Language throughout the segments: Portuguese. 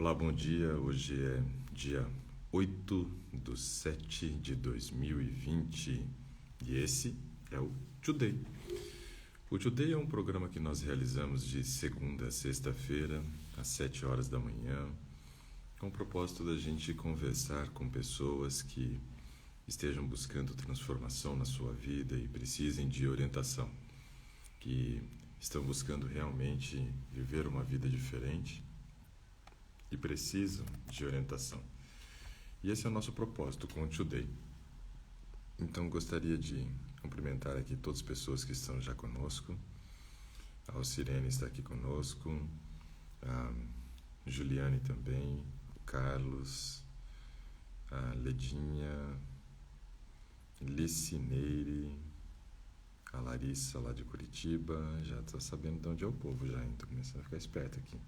Olá, bom dia. Hoje é dia 8/7/2020 e esse é o Today. O Today é um programa que nós realizamos de segunda a sexta-feira, às 7 horas da manhã, com o propósito da gente conversar com pessoas que estejam buscando transformação na sua vida e precisem de orientação, que estão buscando realmente viver uma vida diferente e precisam de orientação. E esse é o nosso propósito com o Today. Então gostaria de cumprimentar aqui todas as pessoas que estão já conosco. A Alcirene está aqui conosco, a Juliane também, o Carlos, a Ledinha, Licineire, a Larissa lá de Curitiba. Já está sabendo de onde é o povo já, então começando a ficar esperto aqui.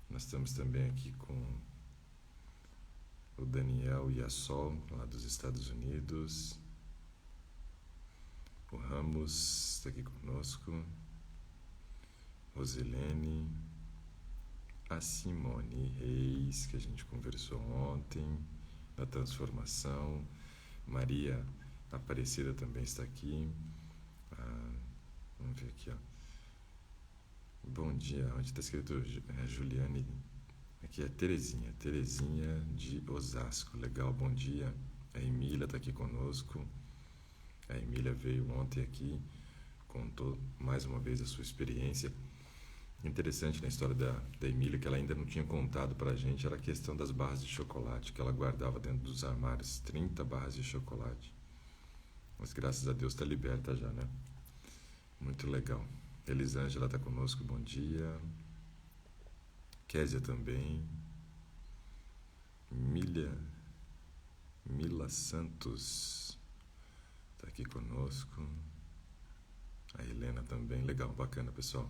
Nós estamos também aqui com o Daniel e a Sol, lá dos Estados Unidos. O Ramos está aqui conosco. Rosilene. A Simone Reis, que a gente conversou ontem, da transformação. Maria Aparecida também está aqui. Vamos ver aqui, ó. Bom dia, onde está escrito Juliane? Aqui é Terezinha de Osasco. Legal, bom dia. A Emília está aqui conosco. A Emília veio ontem aqui, contou mais uma vez a sua experiência. Interessante na história da Emília, que ela ainda não tinha contado para a gente, era a questão das barras de chocolate, que ela guardava dentro dos armários, 30 barras de chocolate. Mas graças a Deus está liberta já, né? Muito legal. Elisângela está conosco, bom dia. Késia também. Mila Santos está aqui conosco. A Helena também. Legal, bacana, pessoal.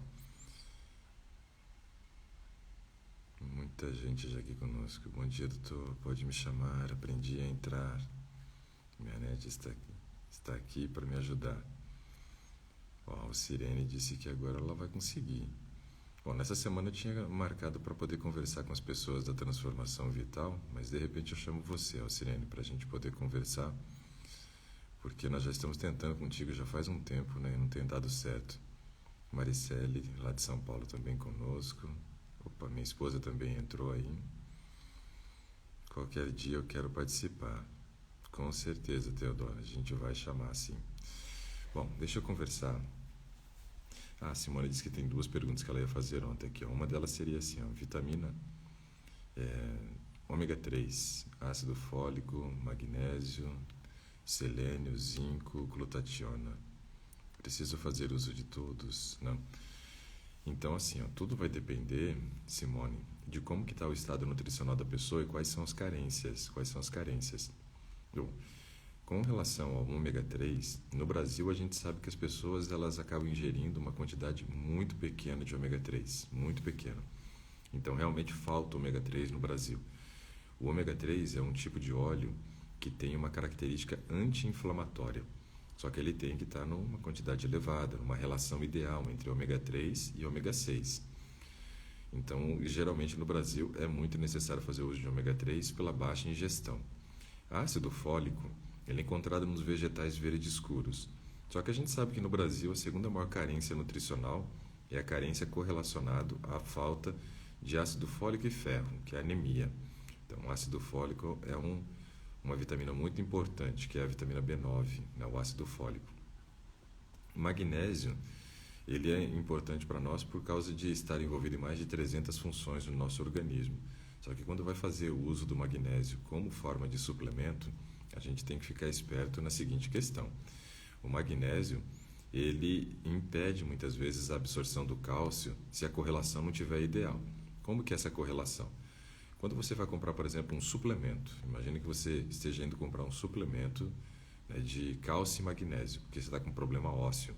Muita gente já aqui conosco. Bom dia, doutor. Pode me chamar. Aprendi a entrar. Minha net está aqui para me ajudar. A Sirene disse que agora ela vai conseguir. Bom, nessa semana eu tinha marcado para poder conversar com as pessoas da transformação vital, mas de repente eu chamo você, Sirene, para a gente poder conversar, porque nós já estamos tentando contigo já faz um tempo, né? E não tem dado certo. Maricele, lá de São Paulo, também conosco. Opa, minha esposa também entrou aí. Qualquer dia eu quero participar. Com certeza, Teodora, a gente vai chamar sim. Bom, deixa eu conversar. A Simone disse que tem duas perguntas que ela ia fazer ontem aqui. Uma delas seria assim, vitamina ômega 3, ácido fólico, magnésio, selênio, zinco, glutationa. Preciso fazer uso de todos? Não. Então, assim, tudo vai depender, Simone, de como que está o estado nutricional da pessoa e quais são as carências. Bom, com relação ao ômega 3, no Brasil a gente sabe que as pessoas elas acabam ingerindo uma quantidade muito pequena de ômega 3, muito pequena. Então realmente falta ômega 3 no Brasil. O ômega 3 é um tipo de óleo que tem uma característica anti-inflamatória, só que ele tem que estar numa quantidade elevada, numa relação ideal entre ômega 3 e ômega 6. Então, geralmente no Brasil é muito necessário fazer uso de ômega 3 pela baixa ingestão. Ácido fólico ele é encontrado nos vegetais verdes escuros. Só que a gente sabe que no Brasil a segunda maior carência nutricional é a carência correlacionada à falta de ácido fólico e ferro, que é a anemia. Então, o ácido fólico é uma vitamina muito importante, que é a vitamina B9, né, o ácido fólico. O magnésio, ele é importante para nós por causa de estar envolvido em mais de 300 funções no nosso organismo. Só que quando vai fazer o uso do magnésio como forma de suplemento, a gente tem que ficar esperto na seguinte questão. O magnésio, ele impede muitas vezes a absorção do cálcio se a correlação não estiver ideal. Como que é essa correlação? Quando você vai comprar, por exemplo, um suplemento, imagine que você esteja indo comprar um suplemento, né, de cálcio e magnésio, porque você está com um problema ósseo.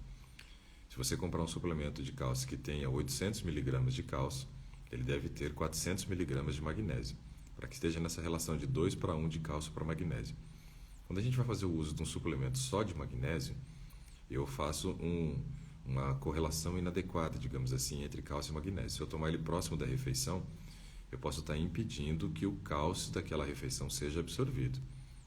Se você comprar um suplemento de cálcio que tenha 800 mg de cálcio, ele deve ter 400 mg de magnésio, para que esteja nessa relação de 2:1 de cálcio para magnésio. Quando a gente vai fazer o uso de um suplemento só de magnésio, eu faço uma correlação inadequada, digamos assim, entre cálcio e magnésio. Se eu tomar ele próximo da refeição, eu posso estar impedindo que o cálcio daquela refeição seja absorvido.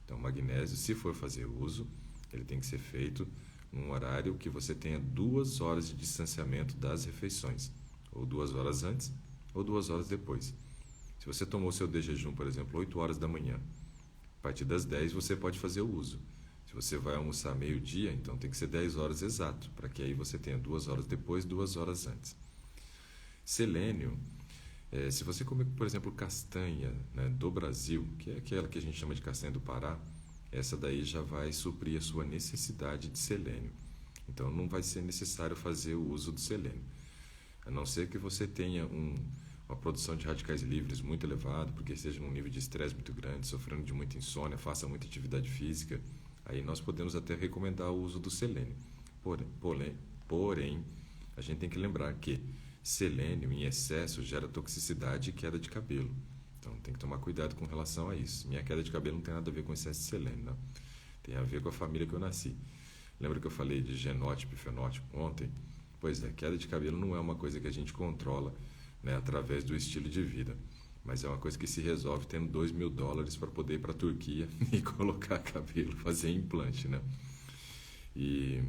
Então, o magnésio, se for fazer uso, ele tem que ser feito num horário que você tenha 2 horas de distanciamento das refeições, ou 2 horas antes, ou 2 horas depois. Se você tomou seu de jejum, por exemplo, 8 horas da manhã, a partir das 10 você pode fazer o uso. Se você vai almoçar meio-dia, então tem que ser 10 horas exato, para que aí você tenha 2 horas depois, 2 horas antes. Selênio, se você comer, por exemplo, castanha, né, do Brasil, que é aquela que a gente chama de castanha do Pará, essa daí já vai suprir a sua necessidade de selênio. Então não vai ser necessário fazer o uso do selênio. A não ser que você tenha uma produção de radicais livres muito elevada, porque esteja num nível de estresse muito grande, sofrendo de muita insônia, faça muita atividade física, aí nós podemos até recomendar o uso do selênio. Porém, a gente tem que lembrar que selênio em excesso gera toxicidade e queda de cabelo. Então tem que tomar cuidado com relação a isso. Minha queda de cabelo não tem nada a ver com excesso de selênio, não. Tem a ver com a família que eu nasci. Lembra que eu falei de genótipo e fenótipo ontem? Pois é, queda de cabelo não é uma coisa que a gente controla, né, através do estilo de vida, mas é uma coisa que se resolve tendo $2.000 para poder ir para a Turquia e colocar cabelo, fazer implante, né? E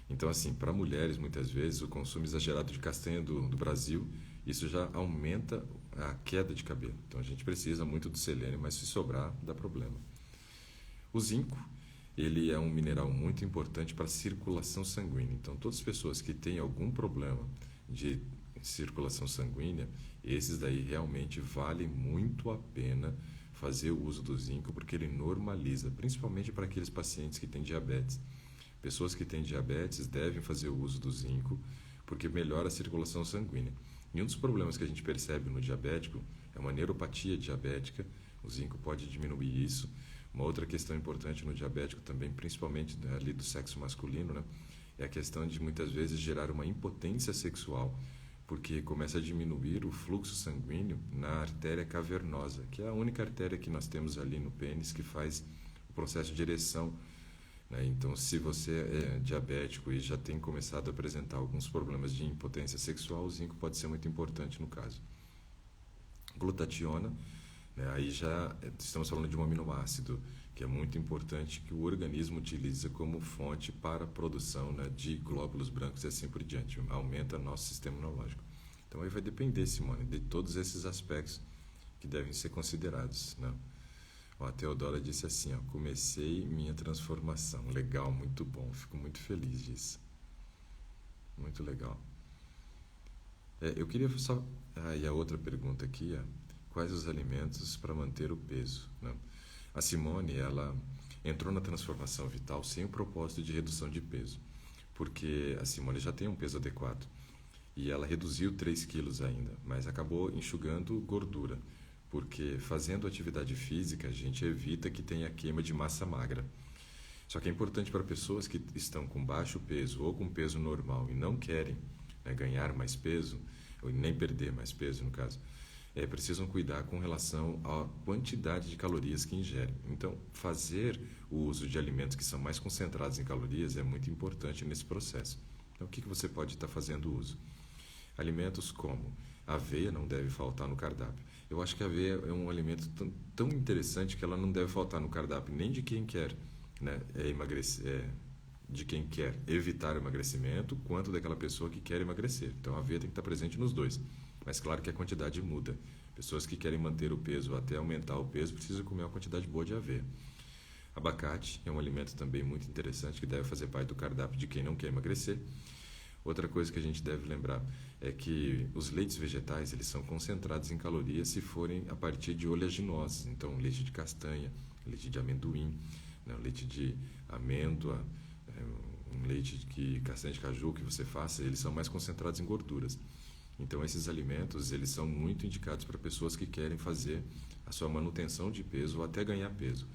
então, assim, para mulheres, muitas vezes, o consumo exagerado de castanha do Brasil, isso já aumenta a queda de cabelo. Então, a gente precisa muito do selênio, mas se sobrar, dá problema. O zinco, ele é um mineral muito importante para a circulação sanguínea. Então, todas as pessoas que têm algum problema de circulação sanguínea, esses daí realmente vale muito a pena fazer o uso do zinco, porque ele normaliza, principalmente para aqueles pacientes que têm diabetes. Pessoas que têm diabetes devem fazer o uso do zinco, porque melhora a circulação sanguínea. E um dos problemas que a gente percebe no diabético é uma neuropatia diabética, o zinco pode diminuir isso. Uma outra questão importante no diabético também, principalmente ali do sexo masculino, né, é a questão de muitas vezes gerar uma impotência sexual, porque começa a diminuir o fluxo sanguíneo na artéria cavernosa, que é a única artéria que nós temos ali no pênis que faz o processo de ereção, né? Então, se você é diabético e já tem começado a apresentar alguns problemas de impotência sexual, o zinco pode ser muito importante no caso. Glutationa, né? Aí já estamos falando de um aminoácido que é muito importante, que o organismo utiliza como fonte para a produção, né, de glóbulos brancos e assim por diante. Aumenta nosso sistema imunológico. Então aí vai depender, Simone, de todos esses aspectos que devem ser considerados, né? Ó, a Teodora disse assim, ó, comecei minha transformação. Legal, muito bom, fico muito feliz disso. Muito legal. Eu queria só... e a outra pergunta aqui é, quais os alimentos para manter o peso, né? A Simone, ela entrou na transformação vital sem o propósito de redução de peso, porque a Simone já tem um peso adequado e ela reduziu 3 quilos ainda, mas acabou enxugando gordura, porque fazendo atividade física a gente evita que tenha queima de massa magra. Só que é importante para pessoas que estão com baixo peso ou com peso normal e não querem, né, ganhar mais peso, ou nem perder mais peso no caso, precisam cuidar com relação à quantidade de calorias que ingerem. Então, fazer o uso de alimentos que são mais concentrados em calorias é muito importante nesse processo. Então, o que você pode estar fazendo uso? Alimentos como aveia não deve faltar no cardápio. Eu acho que a aveia é um alimento tão interessante que ela não deve faltar no cardápio nem de quem quer, né, emagrecer, de quem quer evitar o emagrecimento, quanto daquela pessoa que quer emagrecer. Então, a aveia tem que estar presente nos dois. Mas claro que a quantidade muda. Pessoas que querem manter o peso ou até aumentar o peso precisam comer uma quantidade boa de aveia. Abacate é um alimento também muito interessante que deve fazer parte do cardápio de quem não quer emagrecer. Outra coisa que a gente deve lembrar é que os leites vegetais eles são concentrados em calorias se forem a partir de oleaginosas. Então, leite de castanha, leite de amendoim, né, leite de amêndoa, um leite de castanha de caju que você faça, eles são mais concentrados em gorduras. Então, esses alimentos, eles são muito indicados para pessoas que querem fazer a sua manutenção de peso ou até ganhar peso.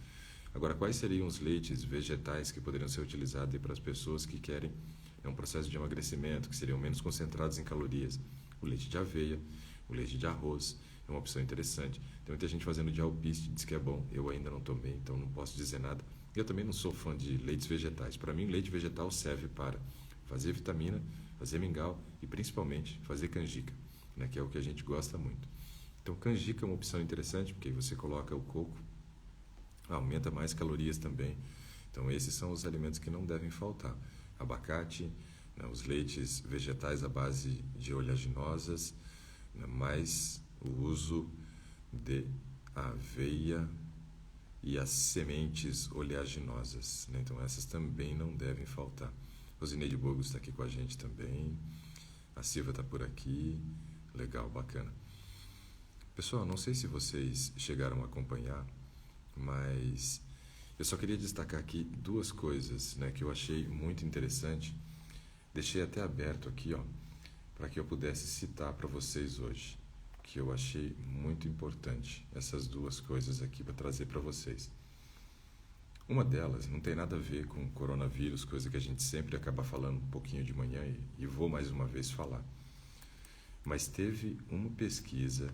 Agora, quais seriam os leites vegetais que poderiam ser utilizados para as pessoas que querem um processo de emagrecimento, que seriam menos concentrados em calorias? O leite de aveia, o leite de arroz, é uma opção interessante. Tem muita gente fazendo de alpiste, diz que é bom. Eu ainda não tomei, então não posso dizer nada. Eu também não sou fã de leites vegetais. Para mim, leite vegetal serve para fazer vitamina, fazer mingau e principalmente fazer canjica, né, que é o que a gente gosta muito. Então, canjica é uma opção interessante, porque aí você coloca o coco, aumenta mais calorias também. Então, esses são os alimentos que não devem faltar. Abacate, né, os leites vegetais à base de oleaginosas, né, mais o uso de aveia e as sementes oleaginosas, né? Então, essas também não devem faltar. Rosineide Bogos está aqui com a gente também. A Silvia está por aqui. Legal, bacana. Pessoal, não sei se vocês chegaram a acompanhar, mas eu só queria destacar aqui duas coisas, né, que eu achei muito interessante. Deixei até aberto aqui, ó, para que eu pudesse citar para vocês hoje, que eu achei muito importante essas duas coisas aqui para trazer para vocês. Uma delas não tem nada a ver com coronavírus, coisa que a gente sempre acaba falando um pouquinho de manhã e vou mais uma vez falar. Mas teve uma pesquisa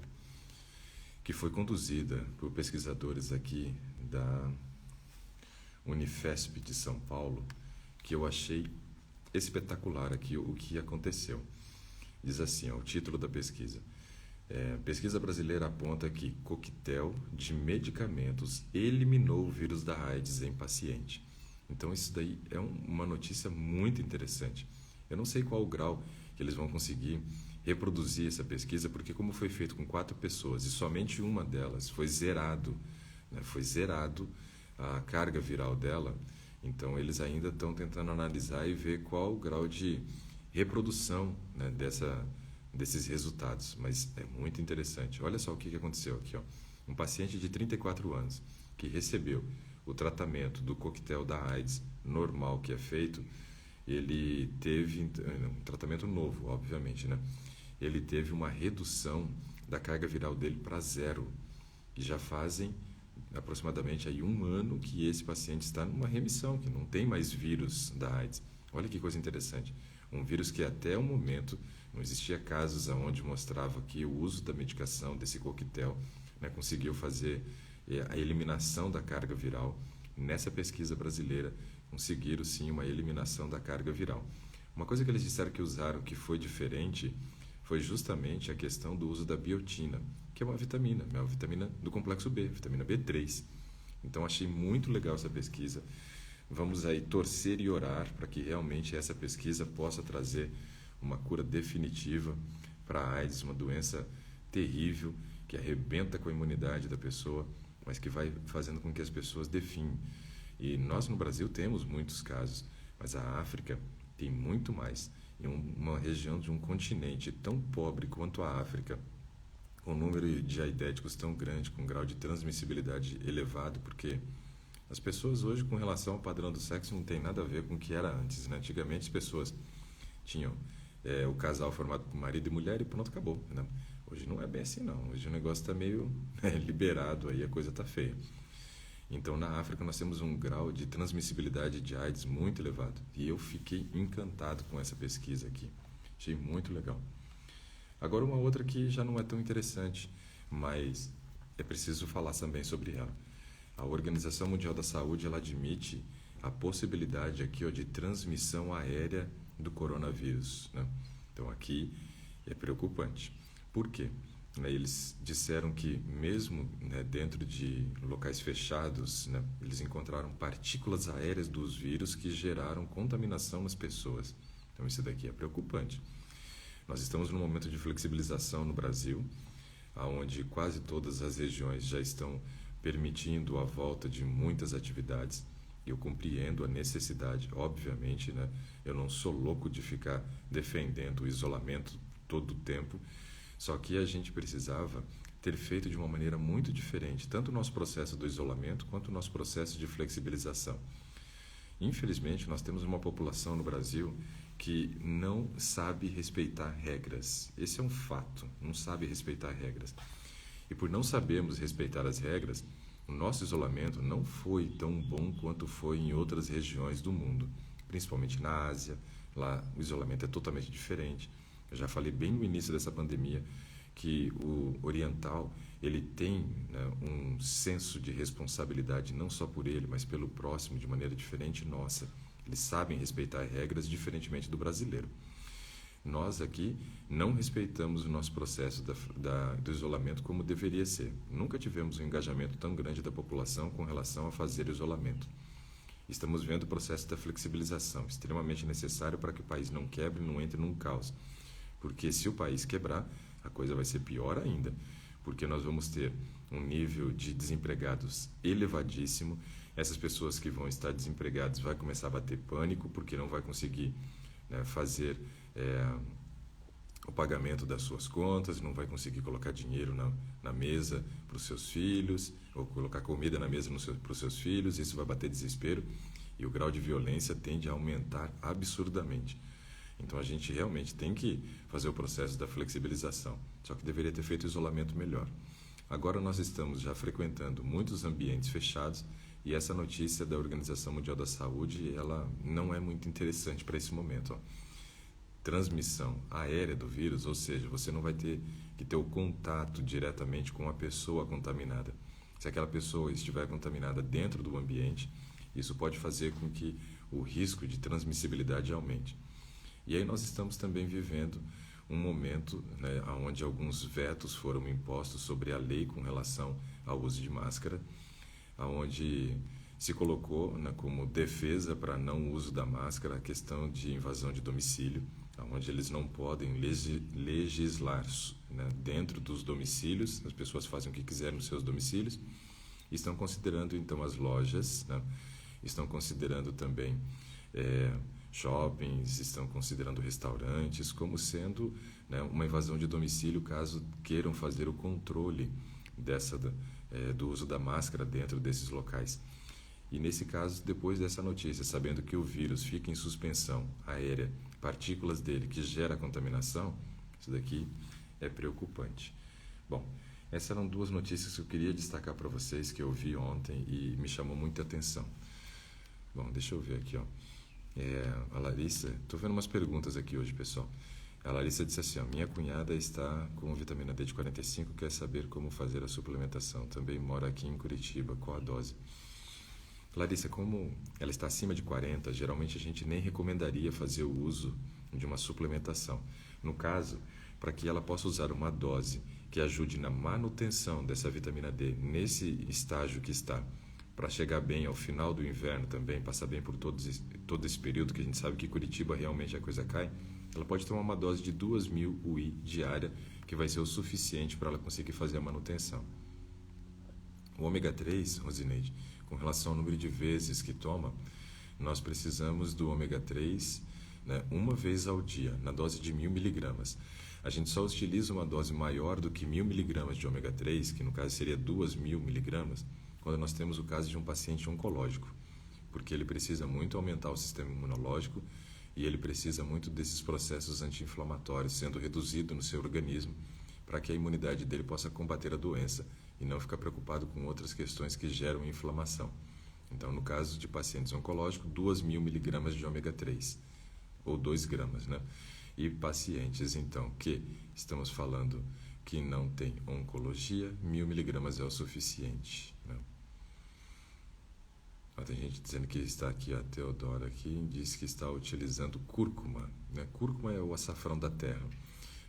que foi conduzida por pesquisadores aqui da Unifesp de São Paulo, que eu achei espetacular aqui o que aconteceu. Diz assim, ó, o título da pesquisa. Pesquisa brasileira aponta que coquetel de medicamentos eliminou o vírus da AIDS em paciente. Então isso daí é uma notícia muito interessante. Eu não sei qual o grau que eles vão conseguir reproduzir essa pesquisa, porque como foi feito com 4 pessoas e somente uma delas foi zerado, né, foi zerado a carga viral dela, então eles ainda estão tentando analisar e ver qual o grau de reprodução, né, desses resultados, mas é muito interessante. Olha só o que aconteceu aqui, ó. Um paciente de 34 anos que recebeu o tratamento do coquetel da AIDS normal que é feito, ele teve um tratamento novo, obviamente, né? Ele teve uma redução da carga viral dele para 0. E já fazem aproximadamente aí 1 ano que esse paciente está numa remissão, que não tem mais vírus da AIDS. Olha que coisa interessante. Um vírus que até o momento não existia casos onde mostrava que o uso da medicação desse coquetel, né, conseguiu fazer a eliminação da carga viral. Nessa pesquisa brasileira, conseguiram sim uma eliminação da carga viral. Uma coisa que eles disseram que usaram que foi diferente foi justamente a questão do uso da biotina, que é uma vitamina do complexo B, vitamina B3. Então achei muito legal essa pesquisa. Vamos aí torcer e orar para que realmente essa pesquisa possa trazer uma cura definitiva para a AIDS, uma doença terrível que arrebenta com a imunidade da pessoa, mas que vai fazendo com que as pessoas definhem. E nós no Brasil temos muitos casos, mas a África tem muito mais. Em uma região de um continente tão pobre quanto a África, com um número de aidéticos tão grande, com um grau de transmissibilidade elevado, porque as pessoas hoje, com relação ao padrão do sexo, não tem nada a ver com o que era antes, né? Antigamente as pessoas tinham o casal formado por marido e mulher e pronto, acabou, né? Hoje não é bem assim, não. Hoje o negócio está meio liberado, aí a coisa está feia. Então, na África, nós temos um grau de transmissibilidade de AIDS muito elevado. E eu fiquei encantado com essa pesquisa aqui. Achei muito legal. Agora, uma outra que já não é tão interessante, mas é preciso falar também sobre ela. A Organização Mundial da Saúde, ela admite a possibilidade aqui, ó, de transmissão aérea do coronavírus, né? Então, aqui é preocupante. Por quê? Eles disseram que mesmo, né, dentro de locais fechados, né, eles encontraram partículas aéreas dos vírus que geraram contaminação nas pessoas. Então isso daqui é preocupante. Nós estamos num momento de flexibilização no Brasil, onde quase todas as regiões já estão permitindo a volta de muitas atividades. Eu compreendo a necessidade, obviamente, né? Eu não sou louco de ficar defendendo o isolamento todo o tempo. Só que a gente precisava ter feito de uma maneira muito diferente, tanto o nosso processo do isolamento quanto o nosso processo de flexibilização. Infelizmente, nós temos uma população no Brasil que não sabe respeitar regras. Esse é um fato, não sabe respeitar regras. E por não sabermos respeitar as regras, o nosso isolamento não foi tão bom quanto foi em outras regiões do mundo, principalmente na Ásia. Lá o isolamento é totalmente diferente. Eu já falei bem no início dessa pandemia que o oriental, ele tem, né, um senso de responsabilidade não só por ele, mas pelo próximo de maneira diferente nossa. Eles sabem respeitar regras diferentemente do brasileiro. Nós aqui não respeitamos o nosso processo do isolamento como deveria ser. Nunca tivemos um engajamento tão grande da população com relação a fazer isolamento. Estamos vendo o processo da flexibilização, extremamente necessário para que o país não quebre, não entre num caos. Porque se o país quebrar, a coisa vai ser pior ainda, porque nós vamos ter um nível de desempregados elevadíssimo. Essas pessoas que vão estar desempregadas vai começar a bater pânico, porque não vai conseguir, né, fazer o pagamento das suas contas, não vai conseguir colocar dinheiro na mesa para os seus filhos, ou colocar comida na mesa para os seus filhos. Isso vai bater desespero e o grau de violência tende a aumentar absurdamente. Então a gente realmente tem que fazer o processo da flexibilização, só que deveria ter feito o isolamento melhor. Agora nós estamos já frequentando muitos ambientes fechados e essa notícia da Organização Mundial da Saúde, ela não é muito interessante para esse momento. Ó. Transmissão aérea do vírus, ou seja, você não vai ter que ter o contato diretamente com a pessoa contaminada. Se aquela pessoa estiver contaminada dentro do ambiente, isso pode fazer com que o risco de transmissibilidade aumente. E aí nós estamos também vivendo um momento, né, onde alguns vetos foram impostos sobre a lei com relação ao uso de máscara, onde se colocou, né, como defesa para não uso da máscara a questão de invasão de domicílio, onde eles não podem legislar, né, dentro dos domicílios, as pessoas fazem o que quiserem nos seus domicílios. Estão considerando então as lojas, né, estão considerando também shoppings, estão considerando restaurantes como sendo, né, uma invasão de domicílio caso queiram fazer o controle do uso da máscara dentro desses locais. E nesse caso, depois dessa notícia, sabendo que o vírus fica em suspensão aérea, partículas dele que gera contaminação, isso daqui é preocupante. Bom, essas eram duas notícias que eu queria destacar para vocês, que eu vi ontem e me chamou muita atenção. Bom, deixa eu ver aqui, ó. A Larissa, estou vendo umas perguntas aqui hoje, pessoal. A Larissa disse assim, ó, minha cunhada está com vitamina D de 45, quer saber como fazer a suplementação. Também mora aqui em Curitiba, qual a dose? Larissa, como ela está acima de 40, geralmente a gente nem recomendaria fazer o uso de uma suplementação. No caso, para que ela possa usar uma dose que ajude na manutenção dessa vitamina D nesse estágio que está, para chegar bem ao final do inverno também, passar bem por todo esse período, que a gente sabe que Curitiba realmente a coisa cai, ela pode tomar uma dose de 2.000 UI diária, que vai ser o suficiente para ela conseguir fazer a manutenção. O ômega 3, Rosineide, com relação ao número de vezes que toma, nós precisamos do ômega 3, né, uma vez ao dia, na dose de 1.000 miligramas. A gente só utiliza uma dose maior do que 1.000 miligramas de ômega 3, que no caso seria 2.000 miligramas, quando nós temos o caso de um paciente oncológico, porque ele precisa muito aumentar o sistema imunológico e ele precisa muito desses processos anti-inflamatórios sendo reduzido no seu organismo para que a imunidade dele possa combater a doença e não ficar preocupado com outras questões que geram inflamação. Então, no caso de pacientes oncológicos, 2.000 miligramas de ômega 3, ou 2 gramas, né? E pacientes, então, que estamos falando que não tem oncologia, 1.000 miligramas é o suficiente, né? Tem gente dizendo que está aqui, a Teodora aqui, diz que está utilizando cúrcuma, né? Cúrcuma é o açafrão da terra.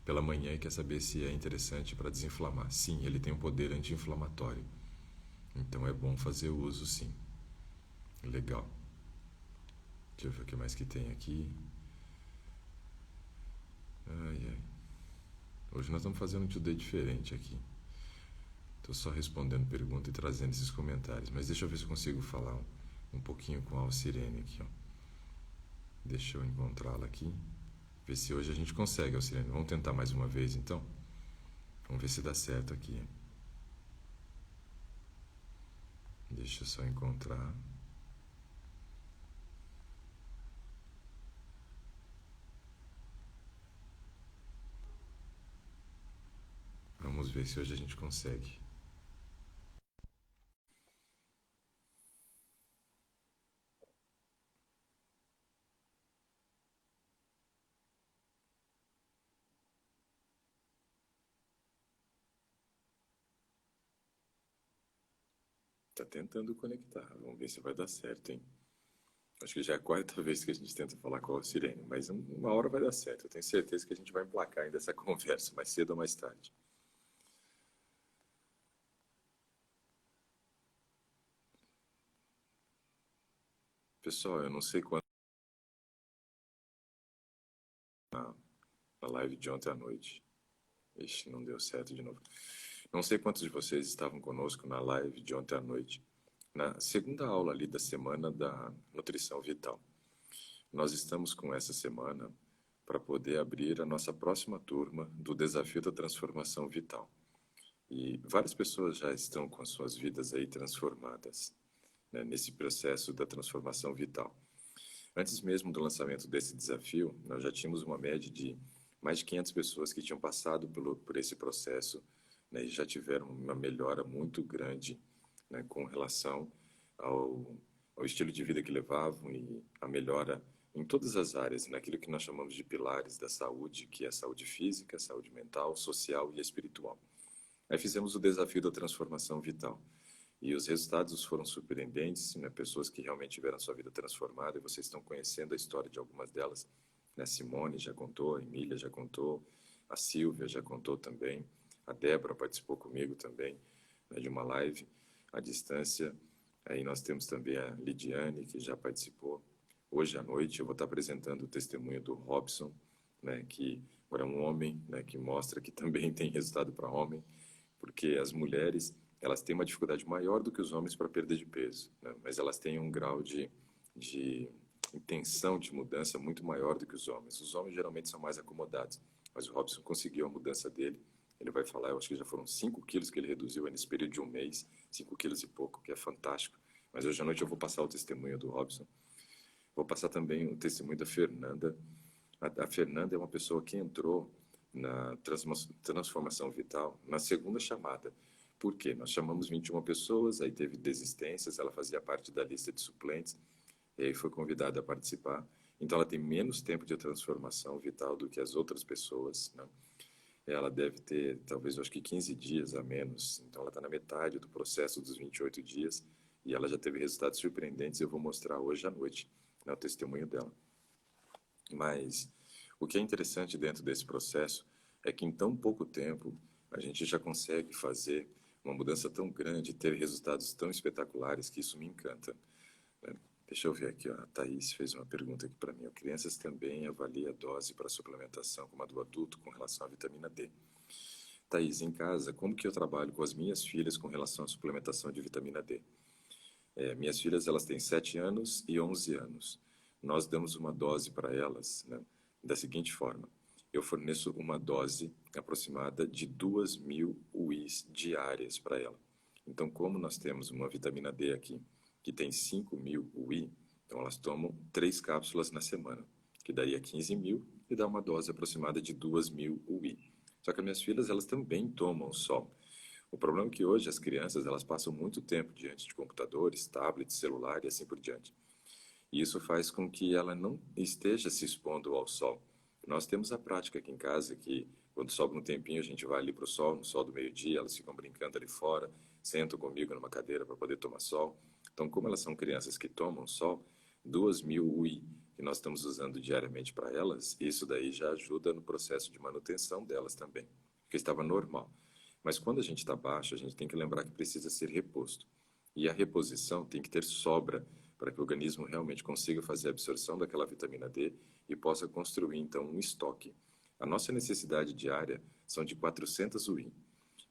Pela manhã e quer saber se é interessante para desinflamar. Sim, ele tem um poder anti-inflamatório. Então é bom fazer o uso, sim. Legal. Deixa eu ver o que mais que tem aqui. Ai, ai. Hoje nós estamos fazendo um today diferente aqui. Estou só respondendo pergunta e trazendo esses comentários. Mas deixa eu ver se eu consigo falar um pouquinho com a Alcirene aqui, ó. Deixa eu encontrá-la aqui. Ver se hoje a gente consegue, Alcirene. Vamos tentar mais uma vez, então? Vamos ver se dá certo aqui. Deixa eu só encontrar. Vamos ver se hoje a gente consegue. Tá tentando conectar. Vamos ver se vai dar certo, hein? Acho que já é a quarta vez que a gente tenta falar com a Sirene, mas uma hora vai dar certo. Eu tenho certeza que a gente vai emplacar ainda essa conversa, mais cedo ou mais tarde. Pessoal, eu não sei quanto na live de ontem à noite. Ixi, não deu certo de novo. Não sei quantos de vocês estavam conosco na live de ontem à noite, na segunda aula ali da semana da nutrição vital. Nós estamos com essa semana para poder abrir a nossa próxima turma do Desafio da Transformação Vital. E várias pessoas já estão com as suas vidas aí transformadas, né, nesse processo da transformação vital. Antes mesmo do lançamento desse desafio, nós já tínhamos uma média de mais de 500 pessoas que tinham passado por esse processo, né, e já tiveram uma melhora muito grande, né, com relação ao estilo de vida que levavam e a melhora em todas as áreas, naquilo que nós chamamos de pilares da saúde, que é a saúde física, saúde mental, social e espiritual. Aí fizemos o desafio da transformação vital. E os resultados foram surpreendentes, né? Pessoas que realmente tiveram sua vida transformada, e vocês estão conhecendo a história de algumas delas, né? Simone já contou, a Emília já contou, a Silvia já contou também, a Débora participou comigo também, né, de uma live à distância. Aí nós temos também a Lidiane, que já participou. Hoje à noite eu vou estar apresentando o testemunho do Robson, né, que agora é um homem, né, que mostra que também tem resultado para homem, porque as mulheres elas têm uma dificuldade maior do que os homens para perda de peso, né? Mas elas têm um grau de intenção de mudança muito maior do que os homens. Os homens geralmente são mais acomodados, mas o Robson conseguiu a mudança dele. Ele vai falar, eu acho que já foram 5 quilos que ele reduziu nesse período de um mês, 5 quilos e pouco, que é fantástico. Mas hoje à noite eu vou passar o testemunho do Robson. Vou passar também o testemunho da Fernanda. A Fernanda é uma pessoa que entrou na transformação vital na segunda chamada. Por quê? Nós chamamos 21 pessoas, aí teve desistências, ela fazia parte da lista de suplentes, e aí foi convidada a participar. Então ela tem menos tempo de transformação vital do que as outras pessoas, né? Ela deve ter, talvez, eu acho que 15 dias a menos. Então ela está na metade do processo dos 28 dias e ela já teve resultados surpreendentes. Eu vou mostrar hoje à noite, né, o testemunho dela. Mas o que é interessante dentro desse processo é que em tão pouco tempo a gente já consegue fazer uma mudança tão grande, ter resultados tão espetaculares que isso me encanta, né? Deixa eu ver aqui, ó. A Thaís fez uma pergunta aqui para mim. Ó. Crianças também avaliam a dose para suplementação como a do adulto com relação à vitamina D. Thaís, em casa, como que eu trabalho com as minhas filhas com relação à suplementação de vitamina D? Minhas filhas, elas têm 7 anos e 11 anos. Nós damos uma dose para elas, né, da seguinte forma. Eu forneço uma dose aproximada de 2.000 UIs diárias para ela. Então, como nós temos uma vitamina D aqui, que tem 5.000 UI, então elas tomam 3 cápsulas na semana, que daria 15.000 e dá uma dose aproximada de 2.000 UI. Só que as minhas filhas, elas também tomam sol. O problema é que hoje as crianças elas passam muito tempo diante de computadores, tablets, celular e assim por diante. E isso faz com que ela não esteja se expondo ao sol. Nós temos a prática aqui em casa que quando sobra um tempinho a gente vai ali para o sol, no sol do meio-dia, elas ficam brincando ali fora, sentam comigo numa cadeira para poder tomar sol. Então, como elas são crianças que tomam sol, 2.000 UI que nós estamos usando diariamente para elas, isso daí já ajuda no processo de manutenção delas também, porque estava normal. Mas quando a gente está baixo, a gente tem que lembrar que precisa ser reposto. E a reposição tem que ter sobra para que o organismo realmente consiga fazer a absorção daquela vitamina D e possa construir então um estoque. A nossa necessidade diária são de 400 UI.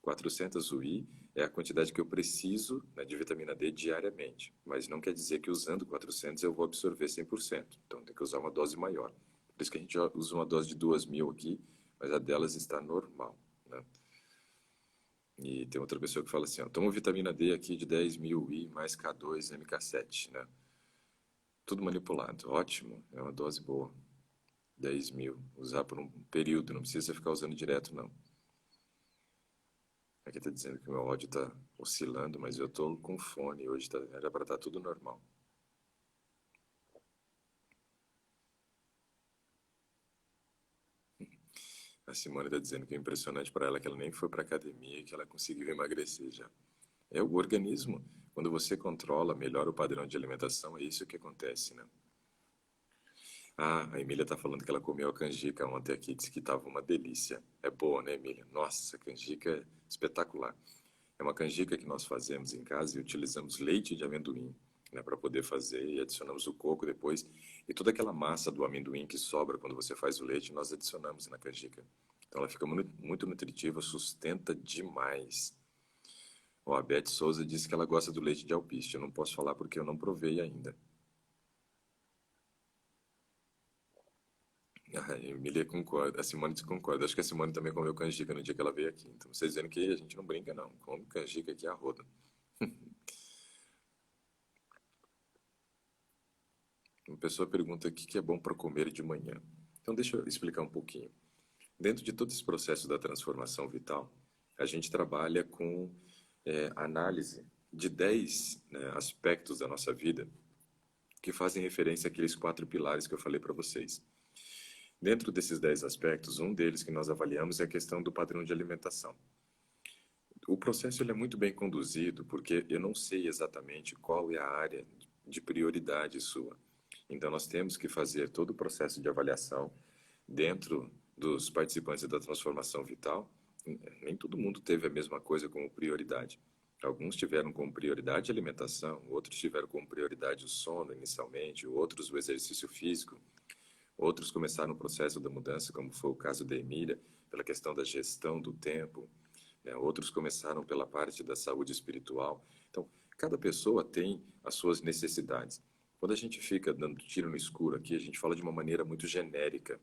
400 UI é a quantidade que eu preciso, né, de vitamina D diariamente, mas não quer dizer que usando 400 eu vou absorver 100%. Então tem que usar uma dose maior. Por isso que a gente usa uma dose de 2.000 aqui, mas a delas está normal, né? E tem outra pessoa que fala assim, ó, toma vitamina D aqui de 10.000 I mais K2 MK7, né? Tudo manipulado, ótimo, é uma dose boa. 10.000, usar por um período, não precisa ficar usando direto, não. Aqui tá dizendo que o meu áudio tá oscilando, mas eu tô com fone, hoje era para estar tudo normal. A Simone tá dizendo que é impressionante para ela que ela nem foi para academia e que ela conseguiu emagrecer já. É o organismo. Quando você controla melhor o padrão de alimentação, é isso que acontece, né? Ah, a Emília tá falando que ela comeu a canjica ontem aqui, disse que tava uma delícia. É boa, né, Emília? Nossa, a canjica é espetacular. É uma canjica que nós fazemos em casa e utilizamos leite de amendoim, né, para poder fazer e adicionamos o coco depois. E toda aquela massa do amendoim que sobra quando você faz o leite, nós adicionamos na canjica. Então ela fica muito nutritiva, sustenta demais. Ó, a Beth Souza disse que ela gosta do leite de alpiste. Eu não posso falar porque eu não provei ainda. A Emília concorda, a Simone concorda. Acho que a Simone também comeu canjica no dia que ela veio aqui. Então vocês dizendo que a gente não brinca, não. Come canjica aqui a roda. Uma pessoa pergunta o que é bom para comer de manhã. Então deixa eu explicar um pouquinho. Dentro de todo esse processo da transformação vital, a gente trabalha com análise de 10, né, aspectos da nossa vida que fazem referência àqueles 4 pilares que eu falei para vocês. Dentro desses 10 aspectos, um deles que nós avaliamos é a questão do padrão de alimentação. O processo ele é muito bem conduzido porque eu não sei exatamente qual é a área de prioridade sua. Então, nós temos que fazer todo o processo de avaliação dentro dos participantes da transformação vital. Nem todo mundo teve a mesma coisa como prioridade. Alguns tiveram como prioridade a alimentação, outros tiveram como prioridade o sono inicialmente, outros o exercício físico, outros começaram o processo da mudança, como foi o caso da Emília, pela questão da gestão do tempo, né? Outros começaram pela parte da saúde espiritual. Então, cada pessoa tem as suas necessidades. Quando a gente fica dando tiro no escuro aqui, a gente fala de uma maneira muito genérica.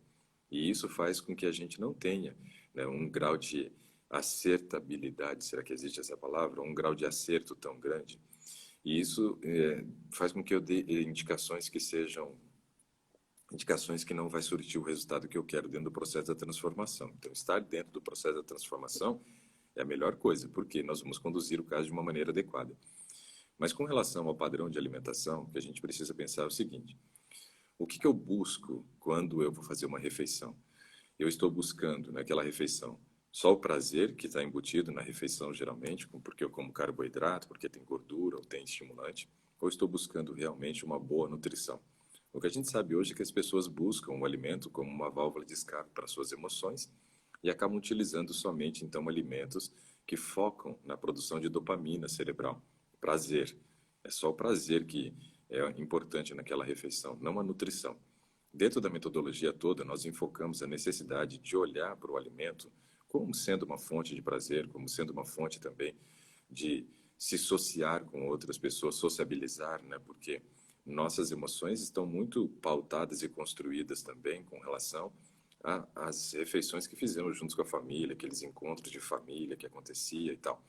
E isso faz com que a gente não tenha, né, um grau de acertabilidade, será que existe essa palavra? Um grau de acerto tão grande. E isso faz com que eu dê indicações que não vai surtir o resultado que eu quero dentro do processo da transformação. Então, estar dentro do processo da transformação é a melhor coisa, porque nós vamos conduzir o caso de uma maneira adequada. Mas com relação ao padrão de alimentação, o que a gente precisa pensar é o seguinte: o que eu busco quando eu vou fazer uma refeição? Eu estou buscando naquela refeição só o prazer que está embutido na refeição, geralmente, porque eu como carboidrato, porque tem gordura ou tem estimulante, ou estou buscando realmente uma boa nutrição? O que a gente sabe hoje é que as pessoas buscam o alimento como uma válvula de escape para suas emoções e acabam utilizando somente, então, alimentos que focam na produção de dopamina cerebral. Prazer. É só o prazer que é importante naquela refeição, não a nutrição. Dentro da metodologia toda, nós enfocamos a necessidade de olhar para o alimento como sendo uma fonte de prazer, como sendo uma fonte também de se associar com outras pessoas, sociabilizar, né? Porque nossas emoções estão muito pautadas e construídas também com relação às refeições que fizemos juntos com a família, aqueles encontros de família que acontecia e tal.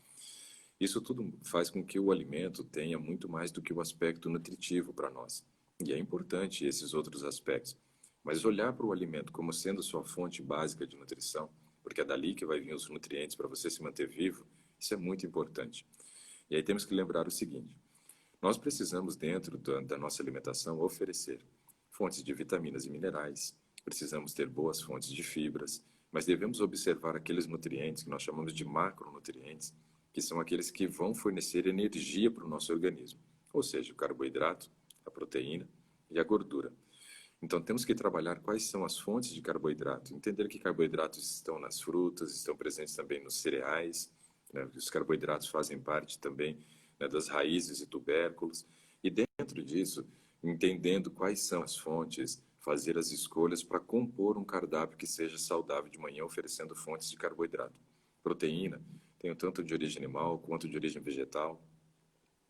Isso tudo faz com que o alimento tenha muito mais do que o aspecto nutritivo para nós. E é importante esses outros aspectos. Mas olhar para o alimento como sendo sua fonte básica de nutrição, porque é dali que vai vir os nutrientes para você se manter vivo, isso é muito importante. E aí temos que lembrar o seguinte: nós precisamos, dentro da nossa alimentação, oferecer fontes de vitaminas e minerais, precisamos ter boas fontes de fibras, mas devemos observar aqueles nutrientes que nós chamamos de macronutrientes, que são aqueles que vão fornecer energia para o nosso organismo, ou seja, o carboidrato, a proteína e a gordura. Então, temos que trabalhar quais são as fontes de carboidrato, entender que carboidratos estão nas frutas, estão presentes também nos cereais, né? Os carboidratos fazem parte também, né, das raízes e tubérculos, e dentro disso, entendendo quais são as fontes, fazer as escolhas para compor um cardápio que seja saudável de manhã, oferecendo fontes de carboidrato. Proteína, tenho tanto de origem animal quanto de origem vegetal.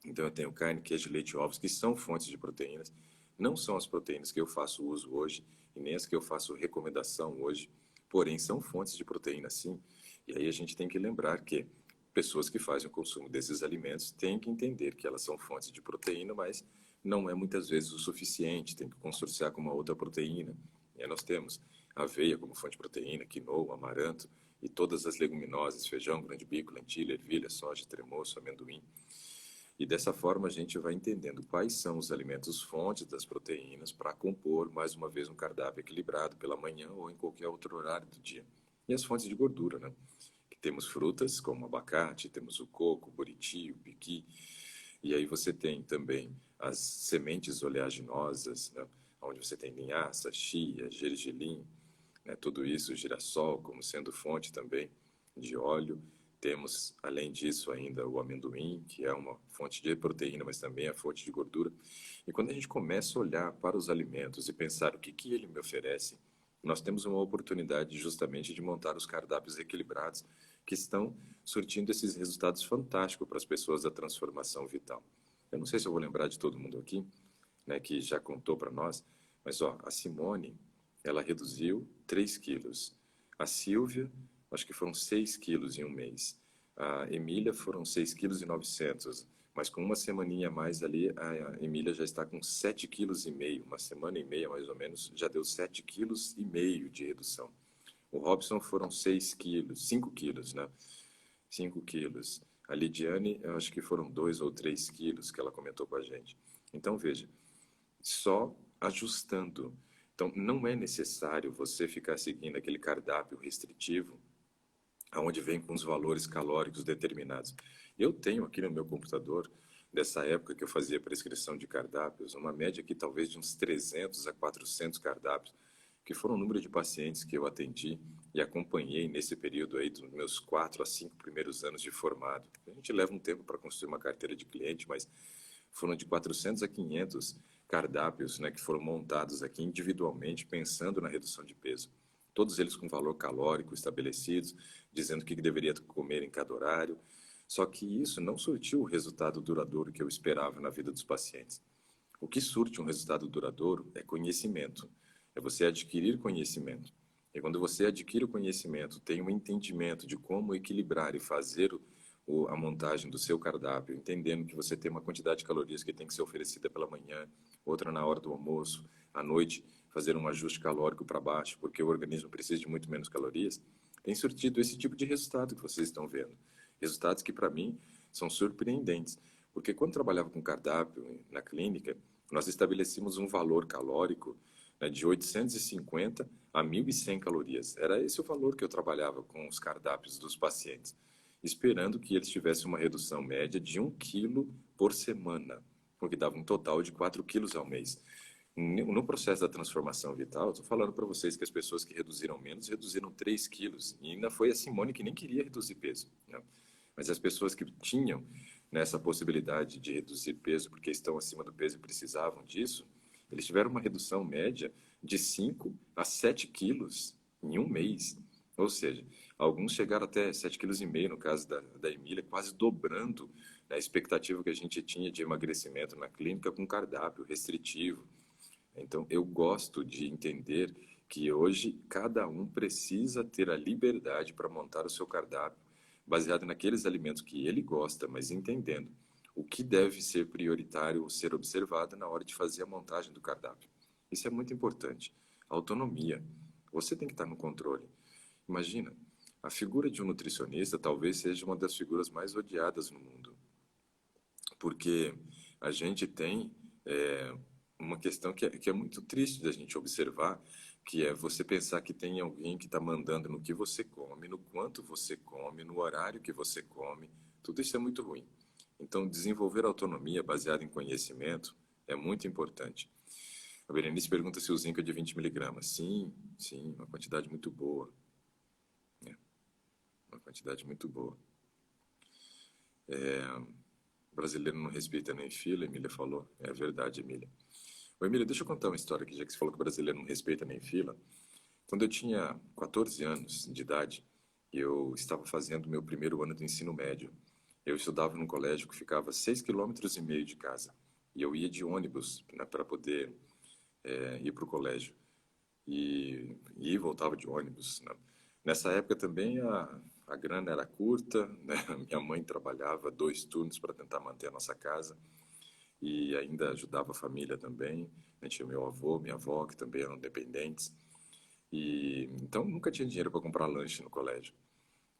Então eu tenho carne, queijo, leite e ovos, que são fontes de proteínas. Não são as proteínas que eu faço uso hoje, e nem as que eu faço recomendação hoje, porém são fontes de proteína sim. E aí a gente tem que lembrar que pessoas que fazem o consumo desses alimentos têm que entender que elas são fontes de proteína, mas não é muitas vezes o suficiente, tem que consorciar com uma outra proteína. E aí nós temos aveia como fonte de proteína, quinoa, amaranto, e todas as leguminosas, feijão, grande bico, lentilha, ervilha, soja, tremoço, amendoim. E dessa forma a gente vai entendendo quais são os alimentos fontes das proteínas para compor, mais uma vez, um cardápio equilibrado pela manhã ou em qualquer outro horário do dia. E as fontes de gordura, né? Que temos frutas como abacate, temos o coco, o buriti, o piqui. E aí você tem também as sementes oleaginosas, né? Onde você tem linhaça, chia, gergelim, né? Tudo isso, girassol, como sendo fonte também de óleo. Temos, além disso, ainda o amendoim, que é uma fonte de proteína, mas também é fonte de gordura. E quando a gente começa a olhar para os alimentos e pensar o que ele me oferece, nós temos uma oportunidade justamente de montar os cardápios equilibrados que estão surtindo esses resultados fantásticos para as pessoas da transformação vital. Eu não sei se eu vou lembrar de todo mundo aqui, né, que já contou para nós, mas ó, a Simone, ela reduziu 3 quilos. A Silvia, acho que foram 6 quilos em um mês. A Emília foram 6,9 kg, mas com uma semaninha a mais ali, a Emília já está com 7,5 kg. Uma semana e meia, mais ou menos, já deu 7,5 kg de redução. O Robson foram 6 quilos, 5 quilos, né? 5 quilos. A Lidiane, eu acho que foram 2 ou 3 quilos que ela comentou com a gente. Então, veja, só ajustando. Então, não é necessário você ficar seguindo aquele cardápio restritivo, onde vem com os valores calóricos determinados. Eu tenho aqui no meu computador, dessa época que eu fazia prescrição de cardápios, uma média aqui talvez de uns 300 a 400 cardápios, que foram o número de pacientes que eu atendi e acompanhei nesse período aí dos meus 4 a 5 primeiros anos de formado. A gente leva um tempo para construir uma carteira de cliente, mas foram de 400 a 500 cardápios, né, que foram montados aqui individualmente, pensando na redução de peso. Todos eles com valor calórico estabelecidos, dizendo o que deveria comer em cada horário. Só que isso não surtiu o resultado duradouro que eu esperava na vida dos pacientes. O que surte um resultado duradouro é conhecimento, é você adquirir conhecimento. E quando você adquire o conhecimento, tem um entendimento de como equilibrar e fazer a montagem do seu cardápio, entendendo que você tem uma quantidade de calorias que tem que ser oferecida pela manhã, outra na hora do almoço, à noite fazer um ajuste calórico para baixo, porque o organismo precisa de muito menos calorias, tem surtido esse tipo de resultado que vocês estão vendo. Resultados que, para mim, são surpreendentes. Porque quando trabalhava com cardápio na clínica, nós estabelecíamos um valor calórico, né, de 850 a 1.100 calorias. Era esse o valor que eu trabalhava com os cardápios dos pacientes, esperando que eles tivessem uma redução média de 1 quilo por semana, o que dava um total de 4 quilos ao mês. No processo da transformação vital, estou falando para vocês que as pessoas que reduziram menos, reduziram 3 quilos. E ainda foi a Simone que nem queria reduzir peso, né? Mas as pessoas que tinham nessa possibilidade de reduzir peso porque estão acima do peso e precisavam disso, eles tiveram uma redução média de 5 a 7 quilos em um mês. Ou seja, alguns chegaram até 7,5 kg, no caso da Emília, quase dobrando, né, a expectativa que a gente tinha de emagrecimento na clínica com cardápio restritivo. Então, eu gosto de entender que hoje cada um precisa ter a liberdade para montar o seu cardápio, baseado naqueles alimentos que ele gosta, mas entendendo o que deve ser prioritário ou ser observado na hora de fazer a montagem do cardápio. Isso é muito importante. Autonomia. Você tem que estar no controle. Imagina, a figura de um nutricionista talvez seja uma das figuras mais odiadas no mundo, porque a gente tem uma questão que é muito triste da gente observar, que é você pensar que tem alguém que está mandando no que você come, no quanto você come, no horário que você come. Tudo isso é muito ruim. Então, desenvolver autonomia baseada em conhecimento é muito importante. A Berenice pergunta se o zinco é de 20 miligramas. Sim, sim, uma quantidade muito boa. Uma quantidade muito boa. O brasileiro não respeita nem fila, Emília falou. É verdade, Emília. Ô, Emília, deixa eu contar uma história aqui, já que você falou que o brasileiro não respeita nem fila. Quando eu tinha 14 anos de idade, eu estava fazendo meu primeiro ano do ensino médio. Eu estudava num colégio que ficava a 6,5 km de casa. E eu ia de ônibus, né, para poder ir para o colégio. E voltava de ônibus, né? Nessa época também a grana era curta, né? Minha mãe trabalhava 2 turnos para tentar manter a nossa casa e ainda ajudava a família também. A gente tinha meu avô, minha avó, que também eram dependentes. E então nunca tinha dinheiro para comprar lanche no colégio.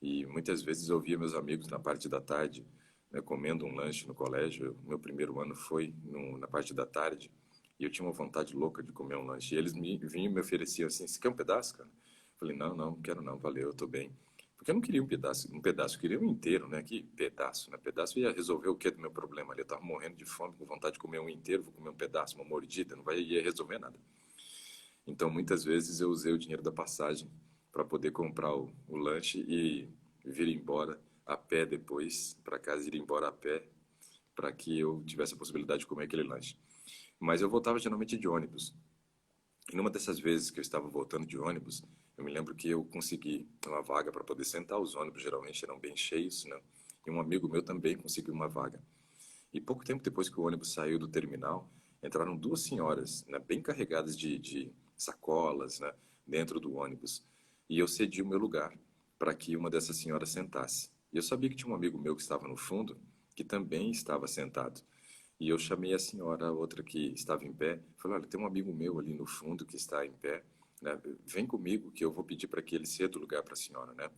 E muitas vezes eu via meus amigos na parte da tarde, né, comendo um lanche no colégio. Meu primeiro ano foi na parte da tarde e eu tinha uma vontade louca de comer um lanche. E eles vinham e me ofereciam assim: você quer um pedaço, cara? Eu falei: não, não quero não, valeu, eu tô bem. Porque eu não queria um pedaço, eu queria um inteiro, né? Que pedaço, né? Pedaço ia resolver o que do meu problema ali? Eu tava morrendo de fome, com vontade de comer um inteiro, vou comer um pedaço, uma mordida, ia resolver nada. Então, muitas vezes eu usei o dinheiro da passagem para poder comprar o lanche e vir embora a pé depois, para casa, ir embora a pé, para que eu tivesse a possibilidade de comer aquele lanche. Mas eu voltava geralmente de ônibus. E numa dessas vezes que eu estava voltando de ônibus, eu me lembro que eu consegui uma vaga para poder sentar. Os ônibus geralmente eram bem cheios, né? E um amigo meu também conseguiu uma vaga. E pouco tempo depois que o ônibus saiu do terminal, entraram duas senhoras, né, bem carregadas de sacolas, né, dentro do ônibus. E eu cedi o meu lugar para que uma dessas senhoras sentasse. E eu sabia que tinha um amigo meu que estava no fundo, que também estava sentado. E eu chamei a senhora, a outra que estava em pé, falei, olha, tem um amigo meu ali no fundo que está em pé, né? Vem comigo que eu vou pedir para que ele ceda o lugar para a senhora, né?